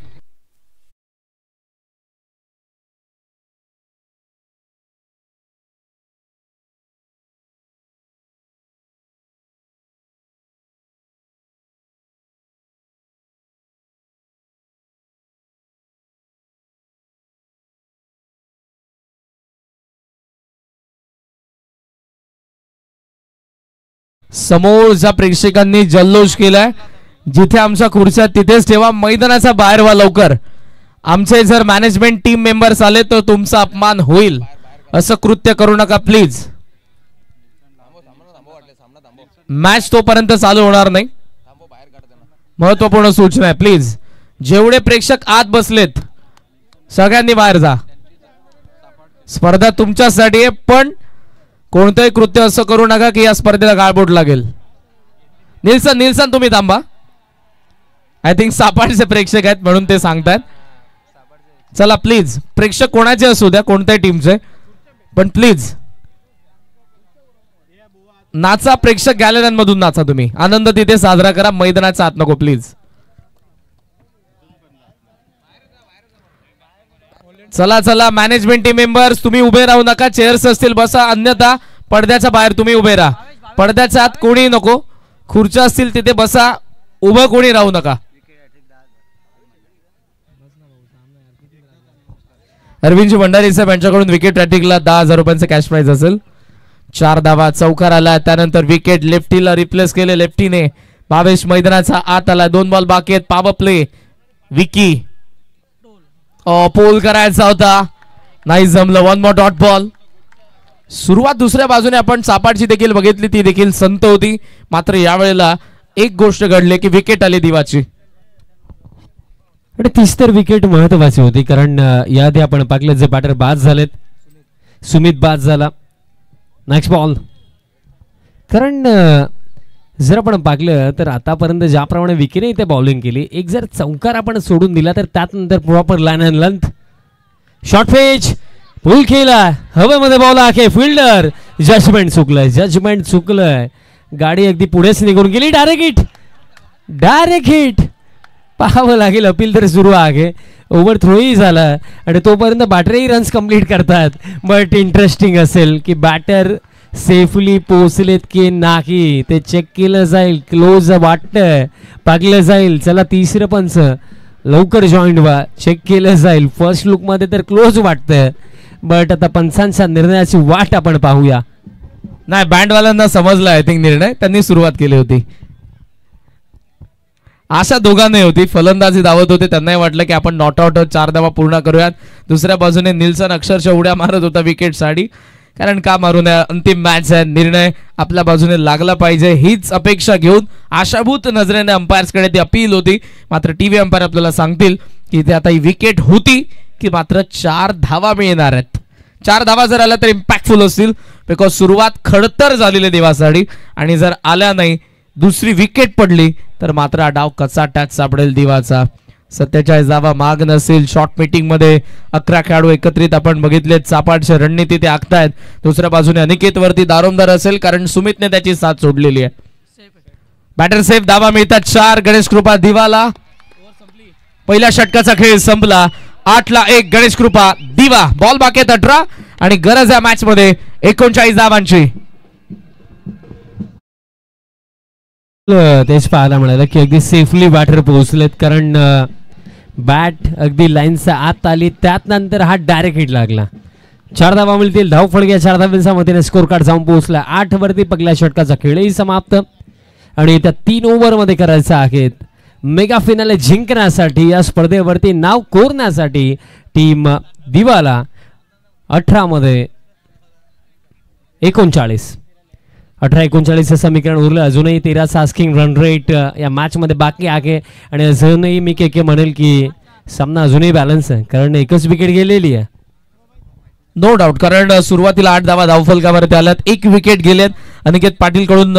समोर ज्या प्रेक्षकांनी जल्लोष केलाय, जिथे आमच्या खुर्च्या तिथेच ठेवा. मैदानाच्या बाहेर व्हा लवकर. आमचे जर मॅनेजमेंट टीम मेंबर्स आले तर तुमचा अपमान होईल. असं कृत्य करू नका प्लीज. मॅच तोपर्यंत चालू होणार नाही. महत्वपूर्ण सूचना आहे प्लीज. जेवढे प्रेक्षक आत बसलेत सगळ्यांनी बाहेर जा. स्पर्धा तुमच्यासाठी आहे, पण कोणतंही कृत्य असं करू नका की या स्पर्धेला गाळबोट लागेल. निल्सन तुम्ही थांबा. आय थिंक सापाडचे प्रेक्षक आहेत म्हणून ते सांगतायत. चला प्लीज. प्रेक्षक कोणाचे असू द्या, कोणत्याही टीमचे, पण प्लीज नाचा. प्रेक्षक गॅलऱ्यांमधून नाचा. तुम्ही आनंद तिथे साजरा करा. मैदानाचा आत नको प्लीज. चला मॅनेजमेंट टीम मेंबर्स तुम्ही उभे राहू नका. चेअर्स असतील बसा, अन्यथा पडद्याच्या बाहेर तुम्ही उभे राहा. पडद्याच्या आत कोणी नको. खुर्च्या असतील तिथे बसा. उभं कोणी राहू नका. अरविंदजी भंडारी साहेब यांच्याकडून विकेट हॅट्रिकला 10,000 रुपयांचं कॅश प्राइज असेल. 4 धावा. चौकार आला. त्यानंतर विकेट लेफ्टीला रिप्लेस केले. लेफ्टीने भावेश मैदानाचा आत आला. 2 बॉल बाकी आहेत. Power play. विकी पोल करायचा होता, नाही जमलं. 1 मोर डॉट बॉल. सुरुवात दुसऱ्या बाजूने आपण सापाडची देखील बघितली, ती देखील संत होती. मात्र यावेळेला एक गोष्ट घडली की विकेट आली दिवाची. आणि तीच तर विकेट महत्वाची होती, कारण याआधी आपण पाहिलं जे बॅटर बाद झालेत. सुमित बाद झाला. Next ball. कारण जर आपण पाहिलं तर आतापर्यंत ज्याप्रमाणे विकीने इथे बॉलिंग केली, एक जर चौकार आपण सोडून दिला तर त्यात नंतर proper line and length short pitch full खेळला, हवेमध्ये बॉल आखे, फिल्डर जजमेंट चुकलंय, गाडी अगदी पुढेच निघून गेली, डायरेक्ट हिट पाहावं लागेल. अपील तर सुरू आहे, ओव्हर थ्रोही झाला आणि तोपर्यंत बॅटरही रन्स कंप्लीट करतात. बट इंटरेस्टिंग असेल की बॅटर सेफली पोहोचलेत की नाही ते चेक केलं जाईल. क्लोज वाटतंय, पागलं जाईल. चला तिसरं पंच लवकर जॉईंट व्हा, चेक केलं जाईल. फर्स्ट लुक मध्ये तर क्लोज वाटतंय, बट आता पंचांच्या निर्णयाची वाट आपण पाहूया. नाही, बँडवाल्यांना समजला आय थिंक निर्णय, त्यांनी सुरुवात केली होती. आशा दोघांनाही होती, फलंदाजी धावत होते, त्यांनाही वाटलं की आपण नॉट आउट 4 धावा पूर्ण करूयात. दुसऱ्या बाजूने निल्सन अक्षरशः उड्या मारत होता विकेट साठी, कारण का मारू नये, अंतिम मॅच आहे, निर्णय आपल्या बाजूने लागला पाहिजे हीच अपेक्षा घेऊन आशाभूत नजरेने अंपायर्सकडे ती अपील होती. मात्र टीव्ही अंपायर आपल्याला सांगतील की ते आता ही विकेट होती की मात्र 4 धावा मिळणार आहेत. 4 धावा जर आल्या तर इम्पॅक्टफुल असतील, बिकॉज सुरुवात खडतर झालेली दिवासाठी, आणि जर आल्या नाही, दुसरी विकेट पडली तर मात्र हा डाव कचाट्यात सापडेल दिवाचा. 47 धावा माग नसेल. शॉर्ट मीटिंग मध्ये 11 खेळाडू एकत्रित आपण बघितले, चापाडच्या रणनीती ते आखतायत. दुसऱ्या बाजूने अनिकेत वरती दारोमदार असेल, कारण सुमितने त्याची साथ सोडलेली आहे. बॅटर सेफ, धावा मिळतात 4. गणेश कृपा दिवाला. पहिल्या षटकाचा खेळ संपला. 8-1 गणेश कृपा दिवा. बॉल बाकी 18 आणि गरज आहे मॅच मध्ये 39 धावांची. तेच पाहायला मिळालं की अगदी सेफली बॅटर पोहोचलेत, कारण बॅट अगदी लाईनच्या आत आली, त्यात नंतर हा डायरेक्ट हिट लागला. 4 धावा मिळतील. धावफळक्या 4 धावांच्या मतीने स्कोर कार्ड जाऊन पोहोचला. 8 वरती पहिल्या षटकाचा खेळही समाप्त आणि त्या 3 ओव्हर मध्ये करायचा आहेत मेगा फिनाले जिंकण्यासाठी, या स्पर्धेवरती नाव कोरण्यासाठी टीम दिवाला. 18 मध्ये 18-39 समीकरण उरलं. अजूनही 13चा आस्किंग रन रेट या मॅच मध्ये बाकी आहे आणि अजूनही मी के म्हणेल की सामना अजूनही बॅलन्स आहे, कारण एकच विकेट गेलेली आहे. नो डाऊट, कारण सुरुवातीला 8 धावा धावफलकावरती आल्यात, 1 विकेट गेलेत. अनिकेत पाटील कडून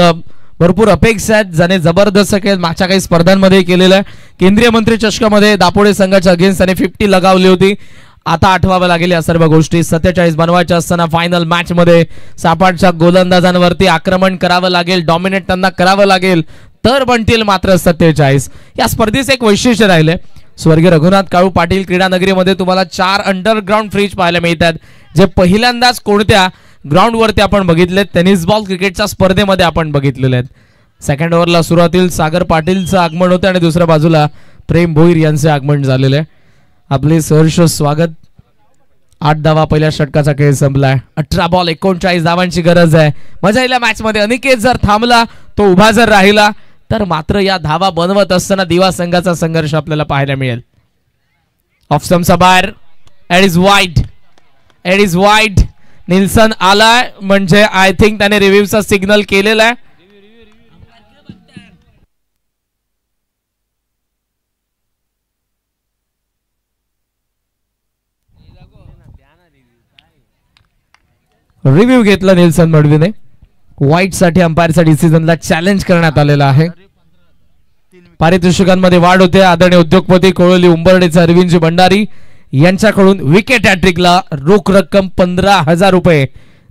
भरपूर अपेक्षा आहेत, ज्याने जबरदस्त खेळ मागच्या काही स्पर्धांमध्ये केलेला आहे. केंद्रीय मंत्री चषकामध्ये दापोडे संघाच्या अगेन्स्ट त्याने 50 लगावली होती. आता आठवावं लागेल या सर्व गोष्टी. 47 बनवायच्या असताना फायनल मॅच मध्ये सापाडच्या गोलंदाजांवरती आक्रमण करावं लागेल, डॉमिनेट त्यांना करावं लागेल, तर बनतील मात्र 47. या स्पर्धेचं एक वैशिष्ट्य राहिले, स्वर्गीय रघुनाथ काळू पाटील क्रीडा नगरीमध्ये तुम्हाला 4 अंडरग्राऊंड फ्रीज पाहायला मिळतात, जे पहिल्यांदाच कोणत्या ग्राउंड वरती आपण बघितले, टेनिस बॉल क्रिकेटच्या स्पर्धेमध्ये आपण बघितलेले आहेत. सेकंड ओव्हरला सुरुवातील सागर पाटीलचं आगमन होते आणि दुसऱ्या बाजूला प्रेम भोईर यांचे आगमन झालेले आहे. आपले सहर्ष स्वागत. 8 धावा पहिल्या षटकाचा खेळ संपलाय. 18 बॉल 39 धावांची गरज आहे. मजा येईल मॅच मध्ये. अनिकेत जर थांबला, तो उभा जर राहिला, तर मात्र या धावा बनवत असताना दिवा संघाचा संघर्ष आपल्याला पाहायला मिळेल. ऑफ स्टंपचा बाहेर, एड इज वाईड. निल्सन आलाय, म्हणजे आय थिंक त्याने रिव्ह्यूचा सिग्नल केलेला आहे. रिव्ह्यू घेतला निल्सन मडवीने. व्हाईट साठी अंपायरचा डिसिजनला चॅलेंज करण्यात आलेला आहे. पारितोषिकांमध्ये वाढ होते. आदरणीय उद्योगपती कोळवली उंबर्डेचे अरविंदजी भंडारी यांच्याकडून विकेट हॅट्रिकला रोख रक्कम 15,000 रुपये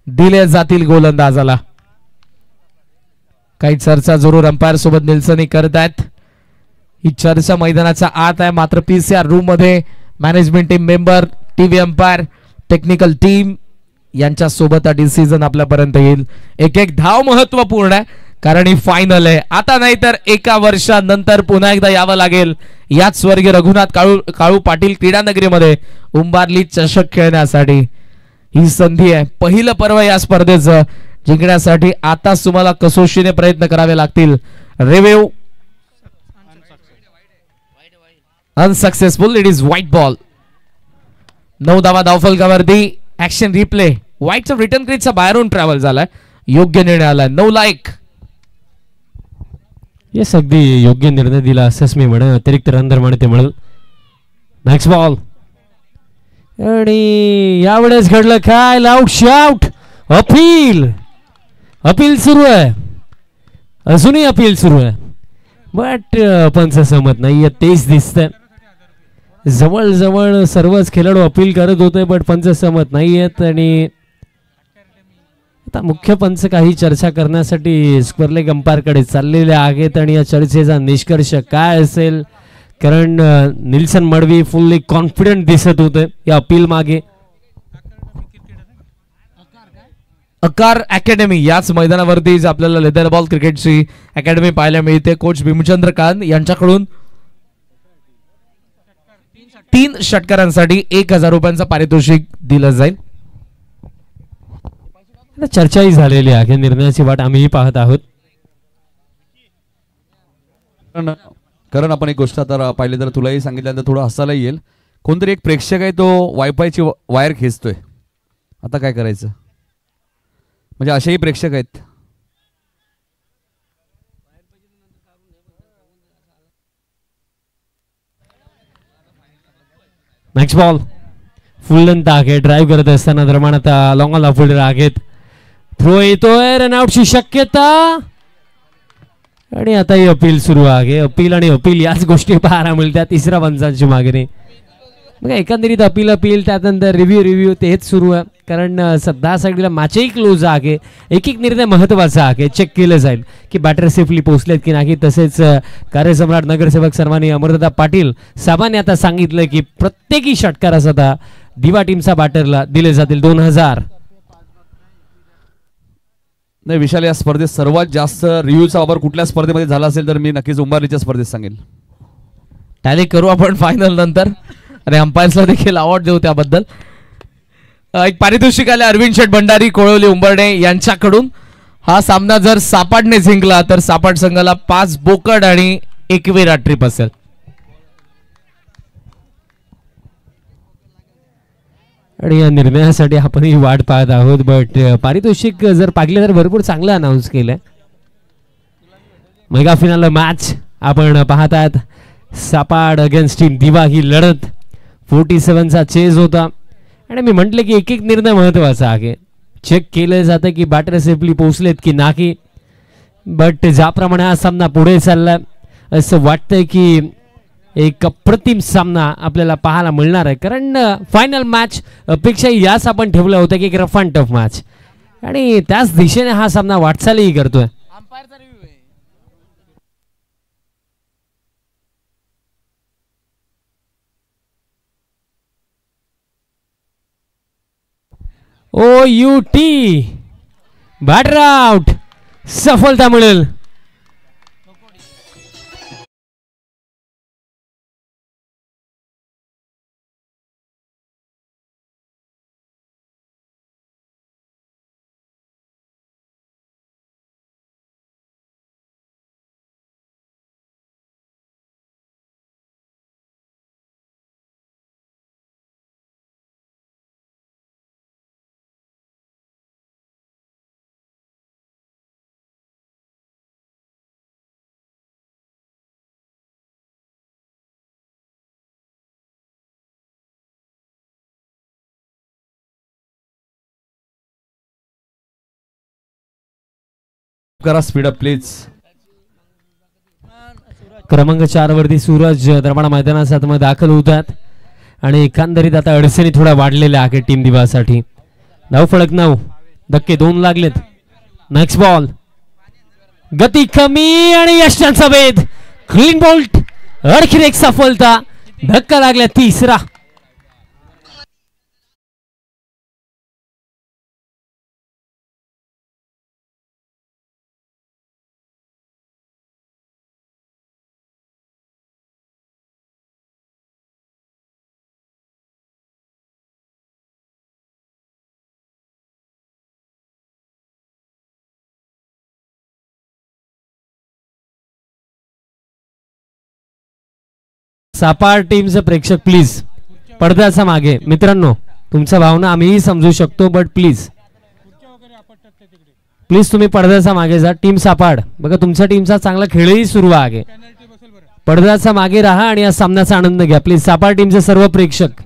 दिले जातील गोलंदाजाला. काही चर्चा जरूर अंपायर सोबत निल्सनी करत आहेत. ही चर्चा मैदानाच्या आत आहे, मात्र पीसीआर रूम मध्ये management team member, TV umpire, technical team यांच्या सोबत हा डिसिजन आपल्यापर्यंत येईल. एक धाव महत्वपूर्ण आहे, कारण ही फायनल आहे. आता नाही तर एका वर्षानंतर पुन्हा एकदा यावं लागेल याच स्वर्गीय रघुनाथ काळू पाटील क्रीडा नगरीमध्ये उंबारली चषक खेळण्यासाठी. ही संधी आहे, पहिलं पर्व या स्पर्धेचं जिंकण्यासाठी. आता तुम्हाला कसोशीने प्रयत्न करावे लागतील. Review unsuccessful. It is white ball. 9 धावा धावफलकावरती. Action replay. व्हाईटचा रिटर्न क्रीजचा बाहेरून ट्रॅव्हल झालाय. योग्य निर्णय आलाय. 9-1. येस, अगदी योग्य निर्णय दिला असंच मी म्हणेन. अतिरिक्त रन दर म्हणते म्हणेल. Next ball. आणि यावेळेस घडलं काय? Out shout. अपील सुरू आहे. अजूनही अपील सुरू आहे बट पंच सहमत नाहीये तेच दिसतंय. जवळजवळ सर्वच खेळाडू अपील करत होते बट पंच सहमत नाहीयेत आणि आता मुख्य पंच काही चर्चा करण्यासाठी स्क्वेअर लेग अंपायरकडे चाललेले आहेत आणि या चर्चेचा निष्कर्ष काय असेल कारण निल्सन मडवी फुल्ली कॉन्फिडंट दिसत होते या अपील मागे. अकार अकॅडमी याच मैदानावरतीच आपल्याला लेदर बॉल क्रिकेटची अकॅडमी पाहायला मिळते. कोच भीमचंद्र कांत यांच्याकडून 3 षटकारांसाठी 1000 रुपयांचं पारितोषिक दिलं जाईल. चर्चाही झालेली आहे निर्णयाची वाट आम्हीही पाहत आहोत. कारण आपण एक गोष्ट आता पाहिली तर तुलाही सांगितल्यानंतर थोडं हसायला येईल. कोणतरी एक प्रेक्षक आहे तो वायफायची वायर खेचतोय. आता काय करायचं म्हणजे असेही प्रेक्षक आहेत. नेक्स्ट बॉल फुल लेंथ आहे. ड्राईव्ह करत असताना दरम्यान आता लॉंग ऑन फिल्डर आहेत. थ्रो येतोय रनआउटची शक्यता आणि आता ही अपील सुरू आहे. अपील आणि अपील याच गोष्टी पाहायला मिळतात तिसऱ्या पंचांची मागणी. मग एकंदरीत अपील त्यानंतर रिव्ह्यू तेच सुरू आहे कारण सध्या साईडला मॅचही क्लोज आहे. एक निर्णय महत्वाचा आहे. चेक केलं जाईल की बॅटर सेफली पोहोचलेत की नाही. तसेच कार्यसम्राट नगरसेवक सर्वांनी अमृता पाटील साहेबांनी आता सांगितलं की प्रत्येकी षटकारास आता दिवा टीमचा बॅटरला दिले जातील 2000. नाही विशाल या स्पर्धेत सर्वात जास्त रिव्ह्यूचा वापर कुठल्या स्पर्धेमध्ये झाला असेल तर मी नक्कीच उंबारलीच्या स्पर्धेत सांगेल. टॅली करू आपण फायनल नंतर आणि अंपायर्सला देखील अवॉर्ड देऊ त्याबद्दल. एक पारितोषिक आले अरविंद शेठ भंडारी कोळवली उंबरडे यांच्याकडून. हा सामना जर सापाडने जिंकला तर सापाड संघाला 5 बोकड आणि 1 विराट ट्रिप असेल. आणि या निर्णयासाठी आपण ही वाट पाहत आहोत बट पारितोषिक जर पाहिलं तर भरपूर चांगलं अनाऊन्स केलंय. मेगा फिनाल मॅच आपण पाहत आहात. सापाड अगेन्स्ट टीम दिवा ही लढत 47चा चेज होता आणि मी म्हटले की एक निर्णय महत्वाचा आहे. चेक केलं जातं की बॅटर सेफली पोहोचलेत की नाही बट ज्याप्रमाणे हा सामना पुढे चाललाय असं वाटतंय की एक अप्रतिम सामना आपल्याला पाहायला मिळणार आहे कारण फायनल मॅच अपेक्षा याच आपण ठेवलं होतं की एक रफ अँड टफ मॅच आणि त्याच दिशेने हा सामना वाटचालही करतोय. OUT बॅटर आउट सफलता मिळेल. करा स्पीड अप प्लीज. क्रमांक 4 वरती सूरज दरम्यान मैदानात आतमध्ये दाखल होतात आणि एकंदरीत आता अडचणी थोड्या वाढलेल्या आहेत टीम दिवासाठी. धाव फलक 9 धक्के 2 लागलेत. नेक्स्ट बॉल गती कमी आणि यशांचा वेध क्लीन बोल्ट आणखी एक सफलता. धक्का लागला 3रा. सापाड टीमचे प्रेक्षक प्लीज पडद्याच्या मागे. मित्रांनो तुमच्या भावना आम्हीही समजू शकतो बट प्लीज तुम्ही पडद्याच्या मागे जा. टीम सापाड बघा तुमच्या टीमचा चांगला खेळही सुरू आहे. पडद्याच्या मागे राहा आणि या सामन्याचा आनंद घ्या प्लीज. सापाड टीमचे सर्व प्रेक्षक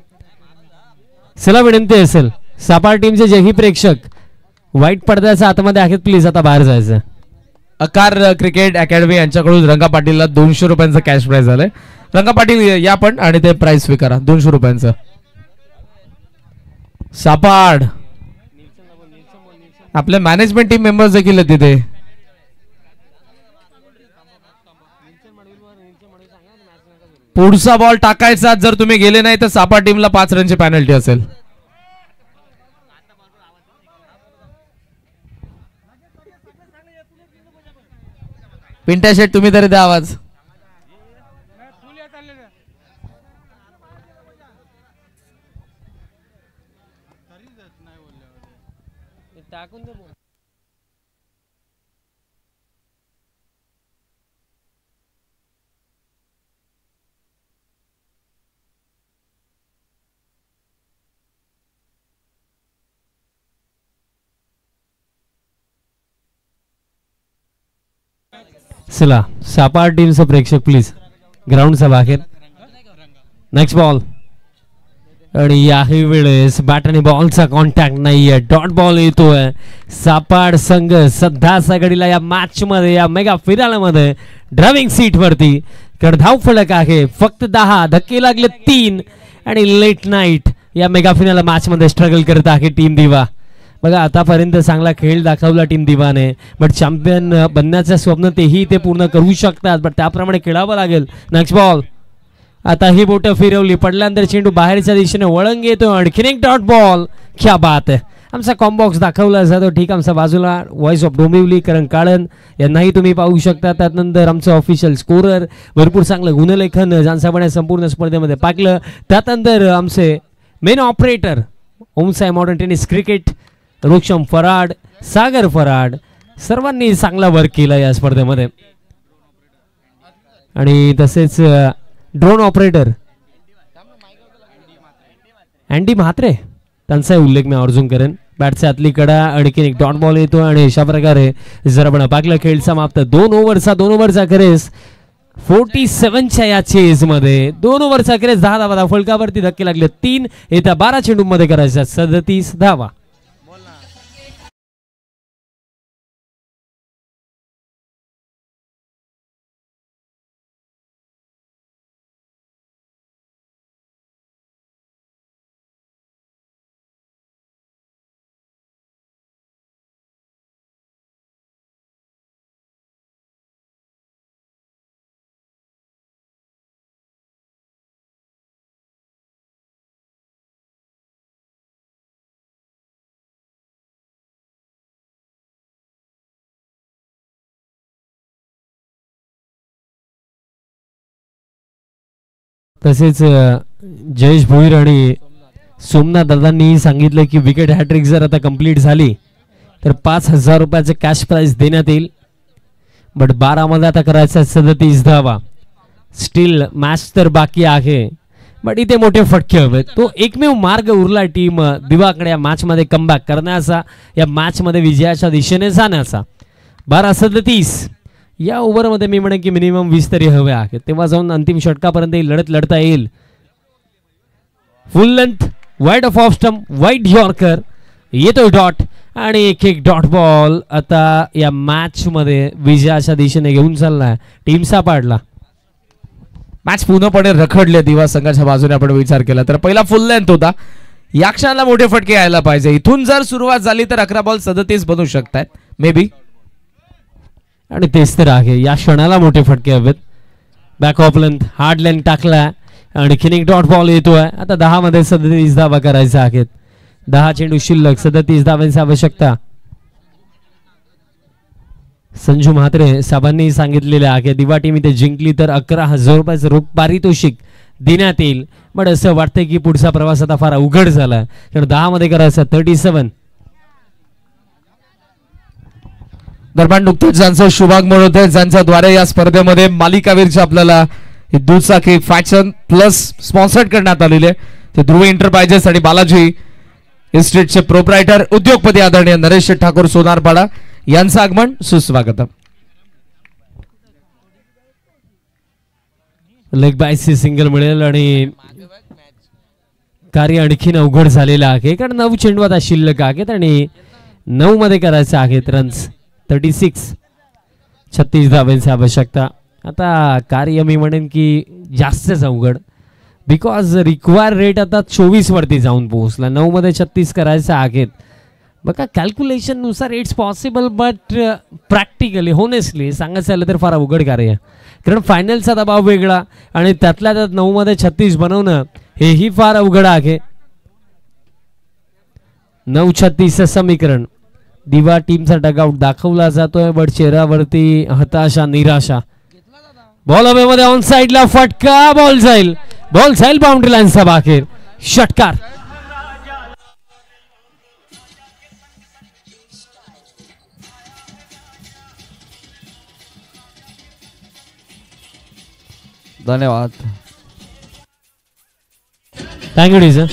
चला विनंती असेल सापाड टीमचे जेही प्रेक्षक वाईट पडद्याच्या आतमध्ये आहेत प्लीज आता बाहेर जायचं. अकार क्रिकेट अकॅडमी यांच्याकडून रंगा पाटीलला 200 रुपयांचं कॅश प्राइज झालंय. रंगा पाटील या पण आणि ते प्राइज स्वीकारा 200 रुपयांचं. सापाड आपल्या मॅनेजमेंट टीम मेंबर्स देखील आहेत तिथे. पुढचा बॉल टाकायचा, जर तुम्ही गेले नाही तर सापा टीमला 5 रनची पेनल्टी असेल. पिंट्या शेट तुम्ही तरी द्या आवाज. चला सापाड टीमचं प्रेक्षक प्लीज ग्राउंडच्या बाहेर. नेक्स्ट बॉल आणि याही वेळेस बॅट आणि बॉलचा कॉन्टॅक्ट नाहीये. डॉट बॉल येतोय. सापाड संघ सध्या सगळीला या मॅच मध्ये या मेगा फिनालेमध्ये ड्रायव्हिंग सीट वरती. कारण धाव फलक आहे फक्त 10, धक्के लागले 3 आणि लेट नाईट या मेगा फिनाले मॅच मध्ये स्ट्रगल करत आहे टीम दिवा. बघा आतापर्यंत चांगला खेळ दाखवला टीम दिवाने, बट चॅम्पियन बनण्याचं स्वप्न तेही ते पूर्ण करू शकतात, बट त्याप्रमाणे खेळावं लागेल. नेक्स्ट बॉल आता ही बोट फिरवली, पडल्यानंतर चेंडू बाहेरच्या दिशेने वळंग येतो. आणखीन एक डॉट बॉल. क्या बात आहे. आमचा कॉम्बॉक्स दाखवला जातो ठीक. आमचा बाजूला व्हॉइस ऑफ डोंबिवली करण काळन यांनाही तुम्ही पाहू शकता. त्यानंतर आमचं ऑफिशियल स्कोरर भरपूर चांगलं गुणलेखन ज्यांच्यामुळे संपूर्ण स्पर्धेमध्ये पाकलं. त्यानंतर आमचे main operator Omsai modern tennis cricket रोक्षम फराड, सागर फराड सर्वांनी चांगला वर्क केला या स्पर्धेमध्ये. आणि तसेच ड्रोन ऑपरेटर अँडी म्हात्रे त्यांचा उल्लेख मी आवर्जून करेन. बॅटच्या आतली कडा आणखीन एक डॉट बॉल येतो आणि अशा प्रकारे जर आपण पाकलं खेळ समाप्त. 2 ओव्हरचा क्रेस 47च्या या चेज मध्ये 2 ओव्हरचा क्रेस 10 धावा. फलकावरती धक्के लागले 3. येत्या 12 चेंडू मध्ये करायच्या 37 धावा. तसेच जयेश भोईर आणि सोमनाथ दादांनी सांगितलं की विकेट हॅट्रिक जर आता कंप्लीट झाली तर 5,000 रुपयाचे कॅश प्राइज देण्यात येईल. बट 12 मध्ये आता करायचं 37 धावा. स्टील मॅच तर बाकी आहे, बट इथे मोठे फटके हवेत. तो एकमेव मार्ग उरला टीम दिवाकडे या मॅच मध्ये कमबॅक करण्याचा, या मॅच मध्ये विजयाच्या दिशेने जाण्याचा. 12-37 या ओव्हरमध्ये मी म्हणेन की मिनिमम 20 तरी हवे आहेत, तेव्हा जाऊन अंतिम षटकापर्यंत लढत लढता येईल. Full length wide off stump, wide yorker येतोय डॉट आणि एक डॉट बॉल आता या मॅच मध्ये विजयाच्या दिशेने घेऊन चाललाय टीम सापाडला. मॅच पूर्णपणे रखडले दिवा संघाच्या बाजूने आपण विचार केला तर पहिला फुल लेंथ होता. या क्षणाला मोठे फटके यायला पाहिजे. इथून जर सुरुवात झाली तर 11 बॉल 37 बनू शकतात मे बी. आणि तेच तर आहे, या क्षणाला मोठे फटके हवेत. Back of length hard length टाकला आणखीन एक डॉट बॉल येतोय. आता 10 मध्ये 37 धावा करायच्या आहेत. 10 चेंडू शिल्लक, 37 धावांची आवश्यकता. संजू म्हात्रे साहेबांनी सांगितलेले आहे दिवा टीम इथे जिंकली तर 11,000 रुपयाचं रोख पारितोषिक देण्यात येईल. पण असं वाटतंय की पुढचा प्रवास आता फार अवघड झाला, तर 10 मध्ये करायचं 37. दरम्यान नुकतेच ज्यांचं शुभागमन होते, ज्यांच्याद्वारे या स्पर्धेमध्ये मालिकावीरची आपल्याला दुचाकी फॅशन प्लस स्पॉन्सर्ड करण्यात आलेले ते ध्रुव एंटरप्राइजेस आणि बालाजी इस्टेटचे प्रोप्रायटर उद्योगपती आदरणीय नरेश ठाकूर सोनारपाडा यांचं आगमन सुस्वागत. लेग बायसी सिंगल मिळेल आणि कार्य आणखीन अवघड झालेलं आहे, कारण 9 चेंडू आता शिल्लक आहेत आणि 9 मध्ये करायचे आहेत रन्स. 36 36 धावांची आवश्यकता. आता कार्य मी म्हणेन की जास्तच अवघड, बिकॉज रिक्वायर रेट आता 24 वरती जाऊन पोहोचला. 9 मध्ये 36 करायचं आहेत. बघा कॅल्क्युलेशन नुसार it's possible, but practically honestly सांगायचं झालं तर फार अवघड कार्य आहे. कारण फायनलचा दबाव वेगळा आणि त्यातल्या त्यात 9 मध्ये 36 बनवणं हेही फार अवघड आहे. 9-36 समीकरण. दिवा टीमचा डगआउट दाखवला जातोय, बट चेहऱ्यावरती हताशा, निराशा. बॉल हवेमध्ये ऑन साइडला फटका, बॉल जाईल बाउंड्री लाईनचा बाहेर. षटकार. धन्यवाद. Thank you teacher.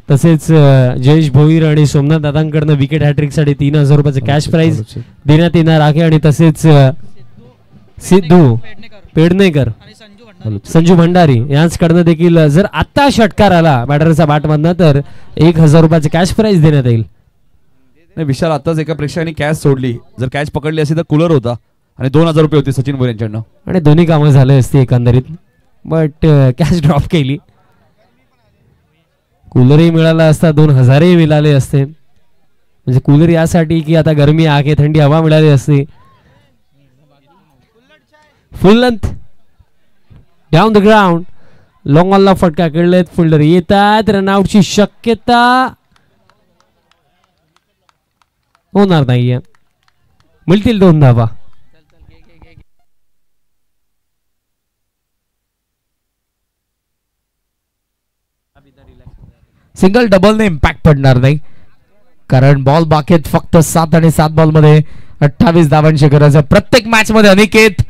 तसेच जयेश भोईर आणि सोमनाथ दादांकडनं विकेट हॅट्रिक साठी 3000 रुपयाचं कॅश प्राइज देण्यात येणार आहे. आणि तसेच सिद्धू पेडणेकर, संजू भंडारी यांच्याकडनं देखील जर आता षटकार आला बॅटरचा बॅटमधनं तर 1000 रुपयाचं कॅश प्राइज देण्यात येईल. नाही विशाल, आताच एका प्रेक्षकाने कॅच सोडली. जर कॅच पकडली असती तर कूलर होता आणि 2000 रुपये होते सचिन भोईर यांच्याकडनं. आणि दोन्ही कामं झाले असते एकंदरीत, बट कॅश ड्रॉप केली. कूलरही मिळाला असता, 2000ही मिळाले असते. म्हणजे कूलर यासाठी की आता गरमी आहे, थंडी हवा मिळाली असती. Full length down the ground. Long ऑनला फटका खेळलेत, फिल्डर येतात. रनआउटची शक्यता होणार नाहीये. मिळतील 2 धावा. सिंगल डबलने इम्पॅक्ट पडणार नाही, कारण बॉल बाकी फक्त 7 आणि 7 बॉल मध्ये 28 धावांची गरज आहे. प्रत्येक मॅच मध्ये अनिकेत,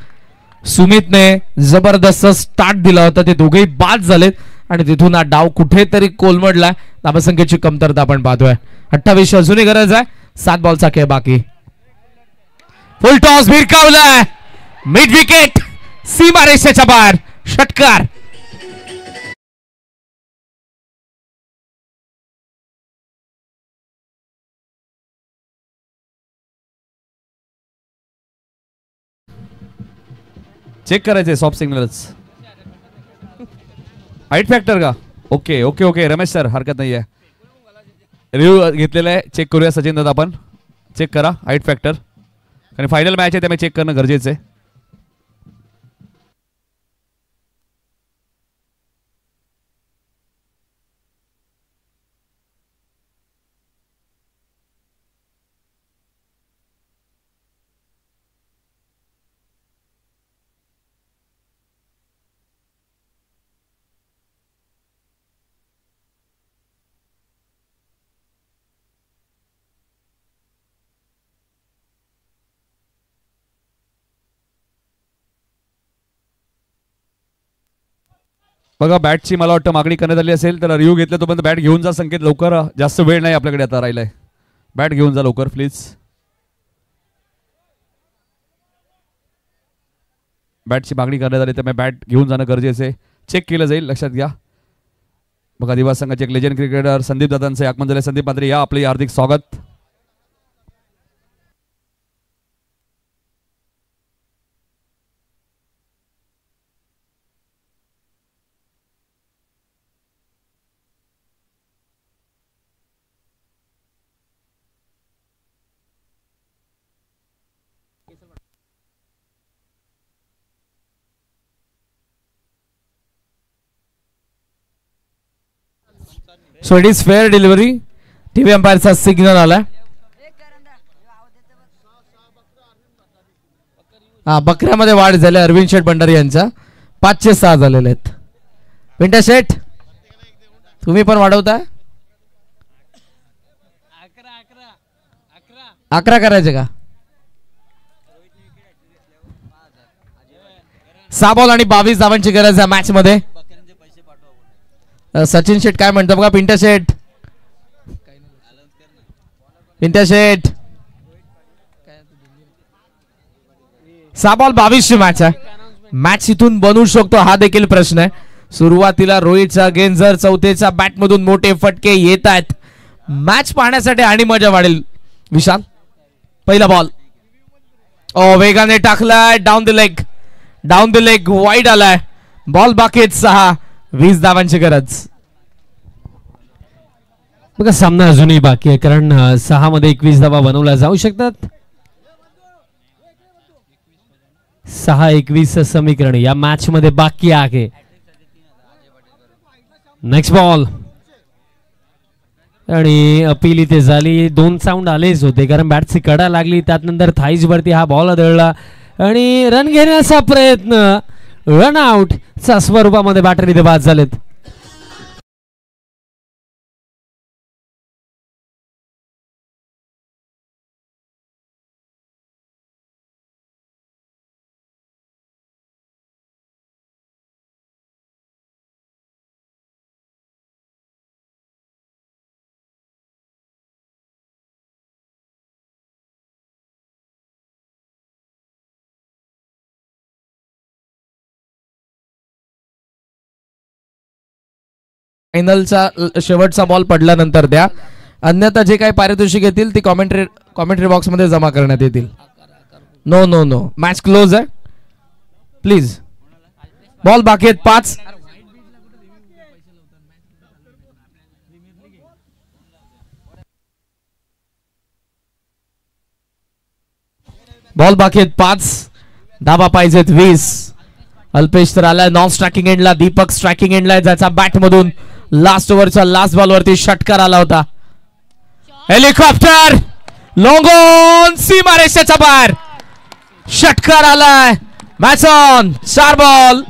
सुमितने जबरदस्त स्टार्ट दिला होता, ते दोघेही बाद झालेत आणि तिथून हा डाव कुठेतरी कोलमडला. धावसंख्येची कमतरता आपण पाहतोय. 28 अजूनही गरज आहे. 7 बॉलचा खेळ बाकी. फुल टॉस भिरकावलाय, मिड विकेट, सीमारेषेच्या बाहेर. षटकार. चेक करायचे सॉफ्ट सिग्नल्स. हाईट फॅक्टर का? Okay okay okay Ramesh sir, हरकत नाही आहे. रिव्ह्यू घेतलेला आहे, चेक करूया सचिन दादा. आपण चेक करा हाईट फॅक्टर, कारण फायनल मॅच आहे त्यामुळे चेक करणं गरजेचं आहे. बघा बॅटची मला वाटतं मागणी करण्यात आली असेल, तर रिव्ह्यू घेतला तोपर्यंत बॅट घेऊन जा. संकेत लवकर, जास्त वेळ नाही आपल्याकडे आता राहिलाय. बॅट घेऊन जा लवकर प्लीज. बॅटची मागणी करण्यात आली त्यामुळे बॅट घेऊन जाणं गरजेचं आहे. चेक केलं जाईल, लक्षात घ्या. बघा दिवा संघाचे एक लेजंड क्रिकेटर संदीप दादांचे आगमन झाले. संदीप मात्रे या, आपले हार्दिक स्वागत. So it is fair delivery. TV अंपायरचा सिग्नल आला. बकऱ्यामध्ये वाढ झाली अरविंद शेठ भंडारी यांचा. 5-6 झालेले आहेत. पिंटा शेठ तुम्ही पण वाढवता. 11 करायचे का? 6 बॉल आणि 22 धावांची गरज आहे मॅच मध्ये. सचिन शेठ काय म्हणतो बघा. पिंटा शेठ, पिंटा शेठ 6 बॉल 22 ची मॅच आहे. मॅच इथून बनवू शकतो हा देखील प्रश्न आहे. सुरुवातीला रोहितचा गेंद जर चौथेच्या बॅट मधून मोठे फटके येत आहेत, मॅच पाहण्यासाठी आणि मजा वाढेल. विशाल पहिला बॉल वेगाने टाकलाय डाऊन द लेग वाईड आलाय. बॉल बाकी आहेत 6. 20 धावांची गरज. बघा सामना अजूनही बाकी आहे, कारण 6 मध्ये 21 धावा बनवल्या जाऊ शकतात. 6-21 समीकरण या मॅच मध्ये बाकी आहे. नेक्स्ट बॉल आणि अपील इथे झाली. 2 साऊंड आलेच होते, कारण बॅटची कडा लागली, त्यानंतर थाईज वरती हा बॉल आदळला आणि रन घेण्याचा प्रयत्न, रन आउट च्या स्वरूपामध्ये बॅटर इथे बाद झालेत. फायनलचा शेवटचा बॉल पडल्यानंतर द्या, अन्यथा जे काही पारितोषिक येतील ती कॉमेंट्री बॉक्स मध्ये जमा करण्यात येतील. नो मॅच क्लोज आहे प्लीज. बॉल बाकी आहेत 5. बॉल बाकी आहेत 5. धाबा पाहिजेत 20. अल्पेश तर आलाय नॉन स्ट्रायकिंग एंडला. दीपक स्ट्रायकिंग एंडला, ज्याचा बॅट मधून लास्ट ओव्हरच्या लास्ट बॉल वरती षटकार आला होता. हेलिकॉप्टर लॉंग ऑन सीमारेषेच्या बाहेर षटकार आलाय. Match on. 4 ball.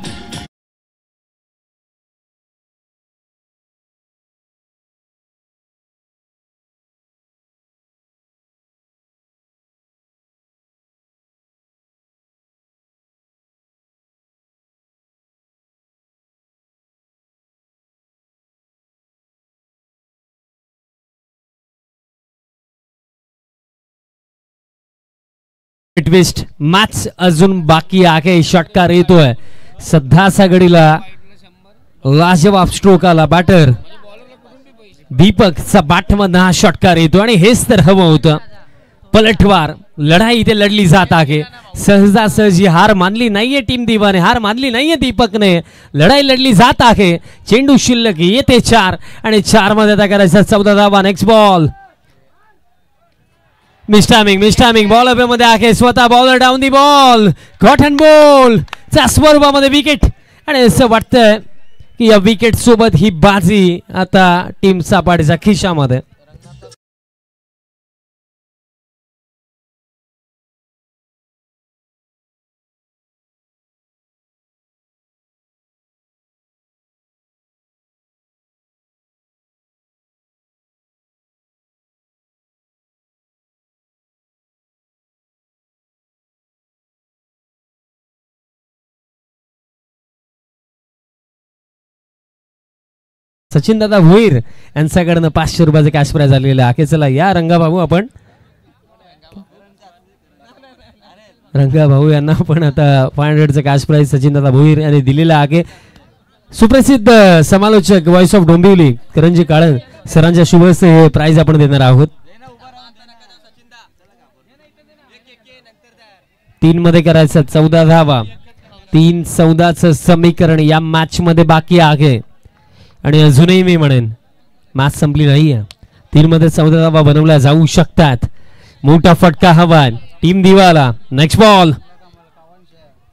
Twist match अजून बाकी आहे. षटकार येतोय सध्याच्या घडीला. लाजवाब स्ट्रोक आला बॅटर दीपकचा बॅट मधून हा षटकार येतो आणि हेच तर हवं होतं. पलटवार लढाई इथे लढली जात आहे. सहजासहजी हार मानली नाहीये टीम दिवाने, हार मानली नाहीये दीपकने. लढाई लढली जात आहे. चेंडू शिल्लक येते 4 आणि 4 मध्ये आता करायचा 14 धावा. Next ball. मिस्टामिंग बॉल अवे मध्ये आहे. स्वतः bowler down the ball. Caught and ball च्या स्वरूपामध्ये विकेट आणि असं वाटतंय की या विकेट सोबत ही बाजी आता टीम सपाटीच्या खिशामध्ये. सचिन दादा भोईर यांच्याकडनं 500 रुपयाचे कॅश प्राइज आलेलं आहे. चला या रंगाभाऊ, आपण रंगाभाऊ यांना पण आता 500चं कॅश प्राइज सचिन दादा भोईर यांनी दिलेलं आहे. सुप्रसिद्ध समालोचक व्हॉइस ऑफ डोंबिवली करंजी काळन सरांच्या शुभ हस्ते हे प्राइज आपण देणार आहोत. 3 मध्ये करायचं 14 धावा. 3-14चं समीकरण या मॅच मध्ये बाकी आहे आणि अजूनही मी म्हणेन मॅच संपली नाहीये. 3 मध्ये 14 धावा बनवल्या जाऊ शकतात. मोठा फटका हवा टीम दिवाला. नेक्स्ट बॉल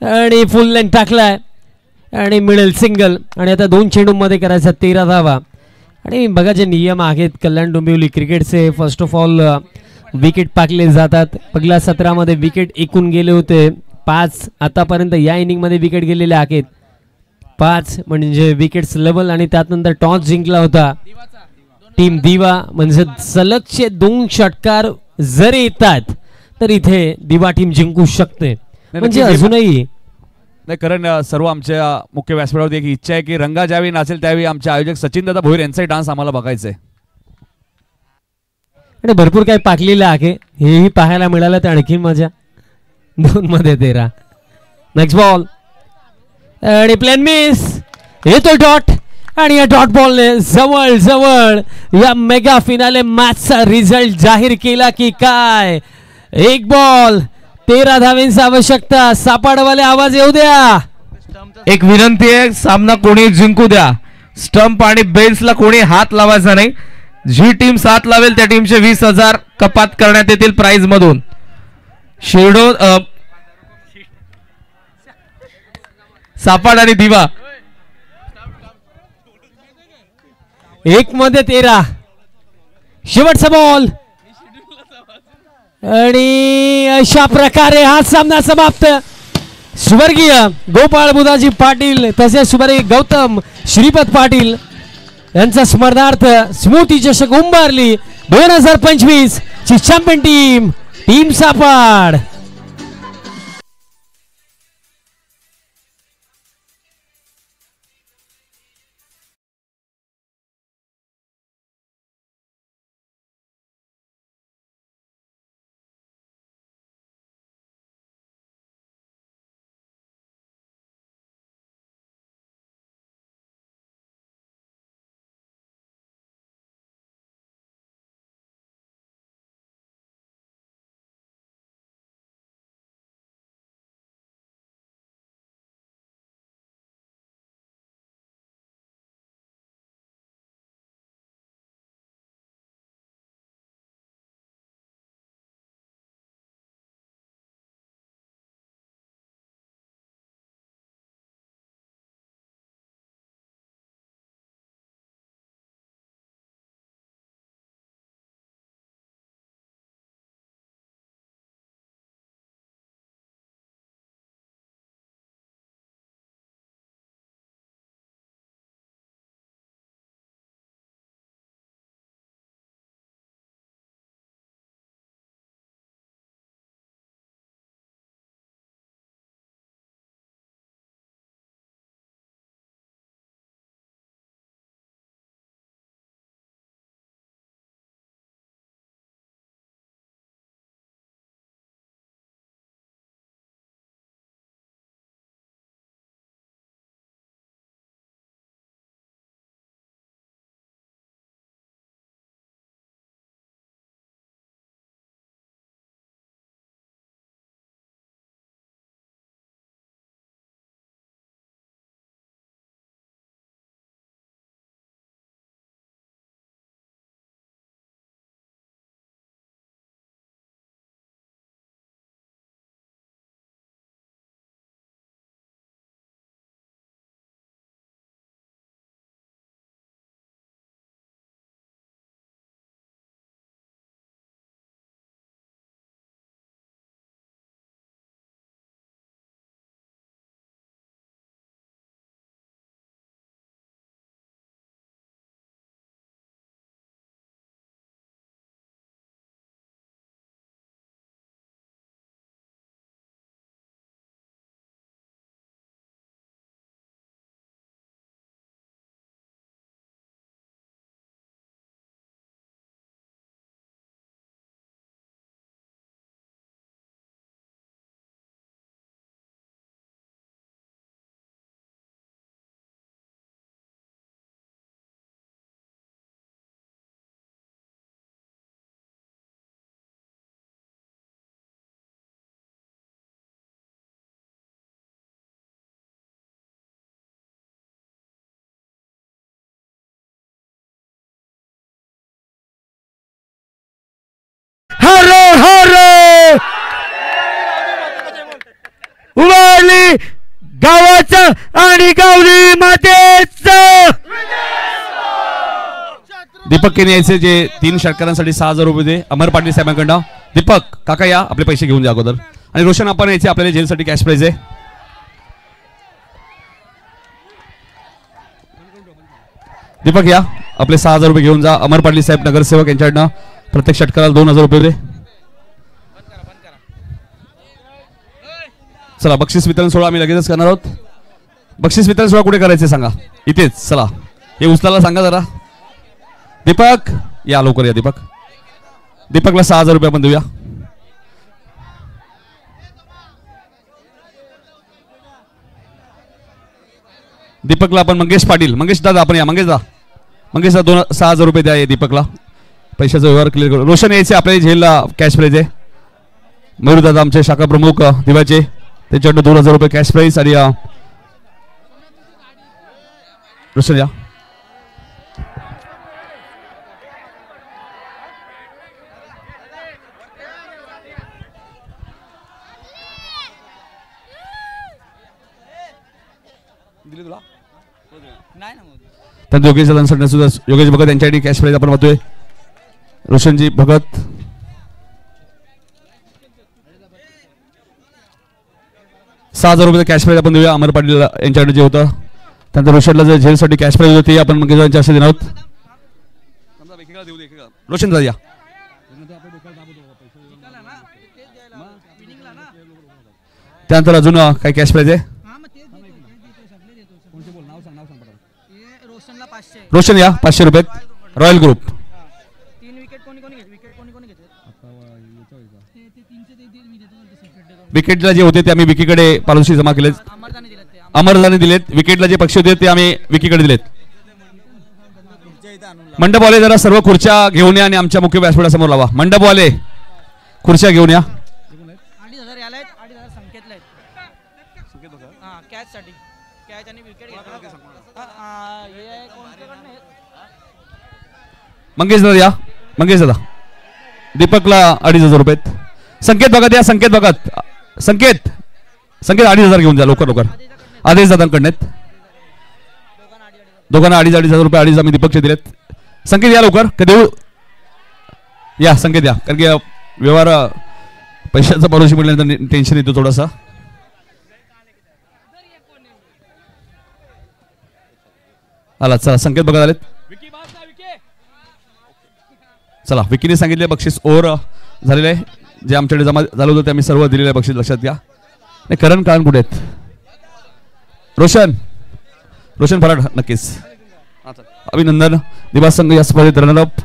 आणि फुल लेंथ टाकलाय आणि मिडल सिंगल आणि आता 2 चेंडूंमध्ये करायचा 13 धावा. आणि बघा जे नियम आहेत कल्याण डोंबिवली क्रिकेटचे, फर्स्ट ऑफ ऑल विकेट पाकले जातात. पहिल्या 17 मध्ये विकेट एकूण गेले होते 5. आतापर्यंत या इनिंग मध्ये विकेट गेलेले आहेत 5, म्हणजे विकेट्स लेवल. आणि त्यानंतर टॉस जिंकला होता टीम दिवा. म्हणजे सलगचे 2 षटकार जर येतात तर इथे दिवा टीम जिंकू शकते. म्हणजे अजूनही नाही, कारण सर्व आमच्या मुख्य व्यासपीठावरती एक इच्छा आहे की रंगा ज्यावेळी नाचेल त्यावेळी आमचे आयोजक सचिन दादा भोईर यांचाही डान्स आम्हाला बघायचा आहे. आणि भरपूर काही पाकलेलं आहे हेही पाहायला मिळालं तर आणखी मजा. 2 मध्ये 13. नेक्स्ट बॉल आणि प्लेन मिस. येतो डॉट आणि या डॉट बॉलने जवळ जवळ या मेगा फिनाले मॅचचा रिझल्ट जाहीर केला की काय. 1 बॉल 13 धावांची आवश्यकता. सापाडवाले आवाज येऊ द्या. एक विनंती आहे, सामना कोणी जिंकू द्या, स्टंप आणि बेल्सला कोणी हात लावायचा नाही. जी टीम 7 लावेल त्या टीमचे 20,000 कपात करण्यात येतील प्राइज मधून. शिरडो सापाड आणि दिवा 1 मध्ये 13. शेवटचा बॉल आणि अशा प्रकारे हा सामना समाप्त. स्वर्गीय गोपाळ बुधाजी पाटील तसेच स्वर्गीय गौतम श्रीपद पाटील यांचा स्मरणार्थ स्मृती चषक उंबारली 2025 ची चॅम्पियन टीम सापाड. उभारली गावाचं आणि गावली मातेचं. दीपक केने यायचे जे 3 षटकारांसाठी 6,000 रुपये दे अमर पाटील साहेबांकडनं. दीपक काका या, आपले पैसे घेऊन जा अगोदर. आणि रोशन आपण यायचे आपल्याला जेलसाठी कॅश प्राइज आहे. दीपक या, आपले 6,000 रुपये घेऊन जा. अमर पाटील साहेब नगरसेवक यांच्याकडनं प्रत्येक षटकाराला 2,000 रुपये दे. चला बक्षीस वितरण सोहळा आम्ही लगेचच करणार आहोत. बक्षीस वितरण सोहळा कुठे करायचे सांगा, इथेच. चला हे उचलायला सांगा जरा. दीपक या, लवकर या. दीपकला 6,000 रुपये आपण देऊया. दीपकला आपण मंगेश पाटील, मंगेश दादा आपण या. मंगेश दादा 6,000 रुपये द्या दीपकला. पैशाचा व्यवहार क्लिअर करू. रोशन यायचे आपल्या झेलला कॅश प्राइज आहे. मयूर दादा आमचे शाखा प्रमुख दिवाचे त्यांच्याकडनं 2000 रुपये कॅश प्राईज आणि रोशन या त्यानंतर योगेश दादांसाठी सुद्धा योगेश भगत यांच्यासाठी कॅश प्राईज आपण पाहतोय. रोशनजी भगत 6000 रुपये कॅश प्राईज आपण देऊया. अमर पाटील यांच्याकडे जे होतं त्यानंतर रोशनला जे झेलसाठी कॅश प्राईज होते आपण मंगेश दादांच्या हस्ते देणार आहोत. रोशन दादा या त्यानंतर अजून काही कॅश प्राईज आहे. रोशन या 500 रुपये रॉयल ग्रुप. विकेटला जे होते ते आम्ही विकीकडे पालुशी जमा केले. अमरदाने दिलेत. विकेटला जे पक्षी होते ते आम्ही विकीकडे दिलेत. मंडपवाले जरा सर्व खुर्च्या घेऊन या आणि आमच्या मुख्य व्यासपीठासमोर लावा. मंडपवाले खुर्च्या घेऊन या. मंगेश दादा या. मंगेश दादा दीपकला 2500 रुपये. संकेत बघत या. संकेत बघत संकेत 2500 घेऊन जा लवकर लवकर. आदेश दादांकडनं दोघांना 2500 रुपये 2.5 आम्ही दीपकचे दिलेत. संकेत या लवकर का देऊ या. संकेत या कारण की व्यवहार पैशाचा भरोशी म्हटल्यानंतर टेन्शन येतो थोडासा. आला चला संकेत बघत आलेत. चला विकीने सांगितले बक्षीस ओव्हर झालेले आहे. जे आमच्याकडे जमा झालं होतं ते आम्ही सर्व दिलेलं आहे बक्षीस. लक्षात घ्या. नाही करण काळन कुठे आहेत. रोशन फराड नक्कीच अभिनंदन. दिवास संघ या स्पर्धेत रनरअप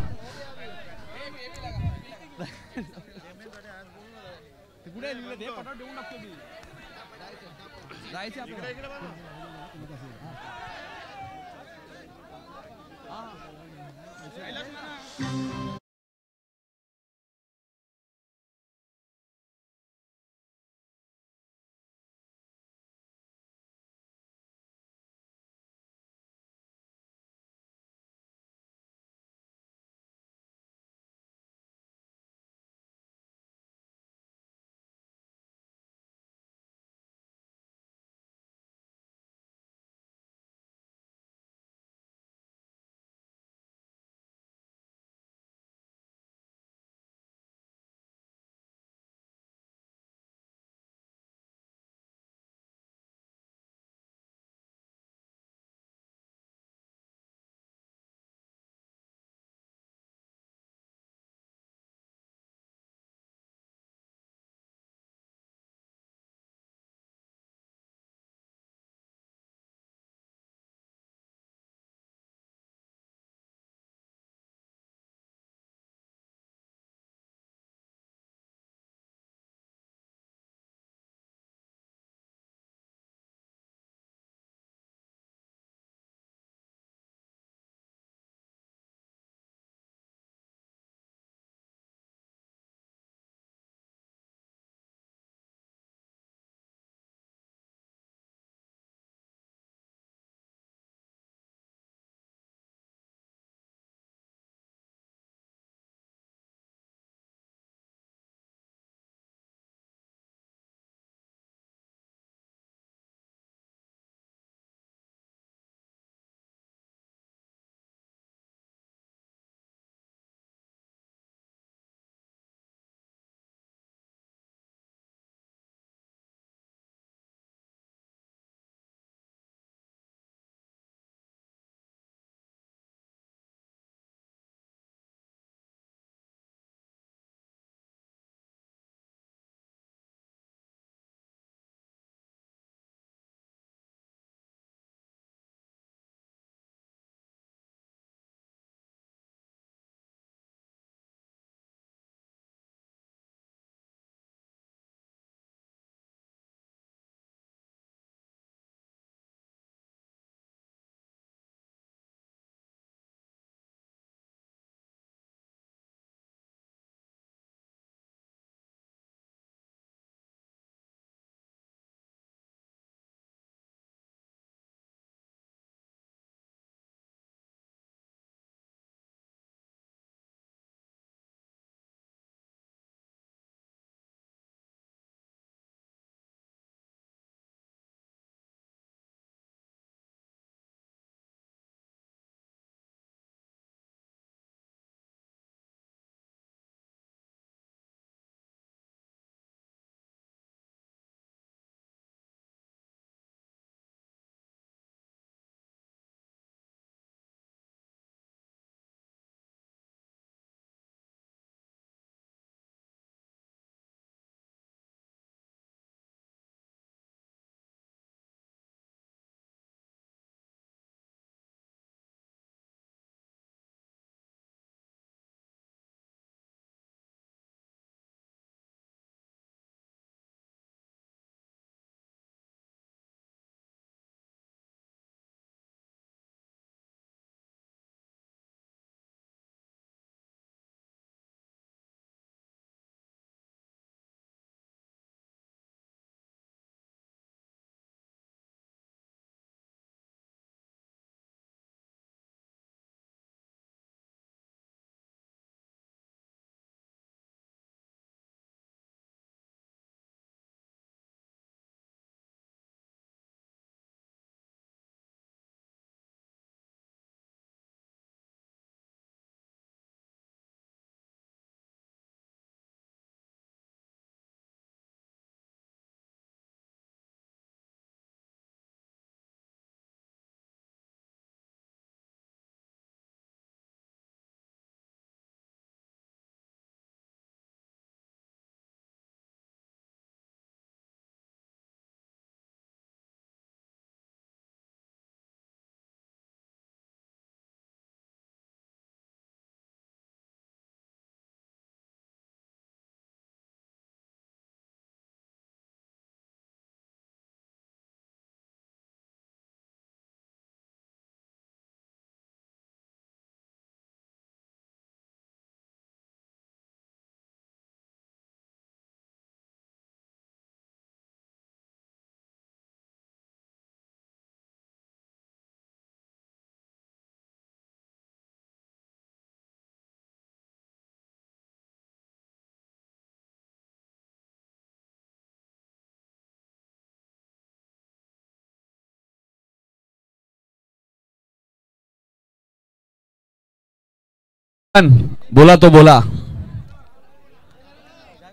बोला तो बोला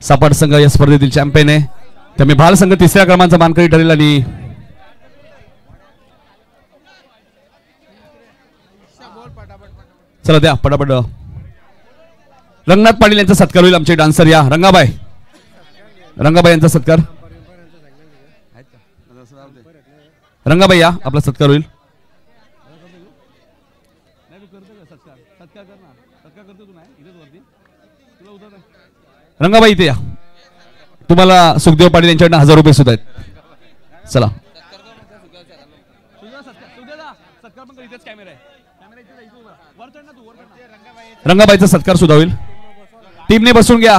सपाट संघ या स्पर्धेतील चॅम्पियन आहे. त्यामुळे भाल संघ तिसऱ्या क्रमांकाचा मानकरी ठरेल आणि चला द्या पटापट. रंगनाथ पाटील यांचा सत्कार होईल. आमचे डान्सर या रंगाबाई यांचा सत्कार. रंगाबाई या आपला सत्कार होईल. रंगाबाई इथे या. तुम्हाला सुखदेव पाटील यांच्याकडनं 1000 रुपये सुद्धा आहेत. चला रंगाबाईचा सत्कार सुद्धा होईल. टीमने बसून घ्या.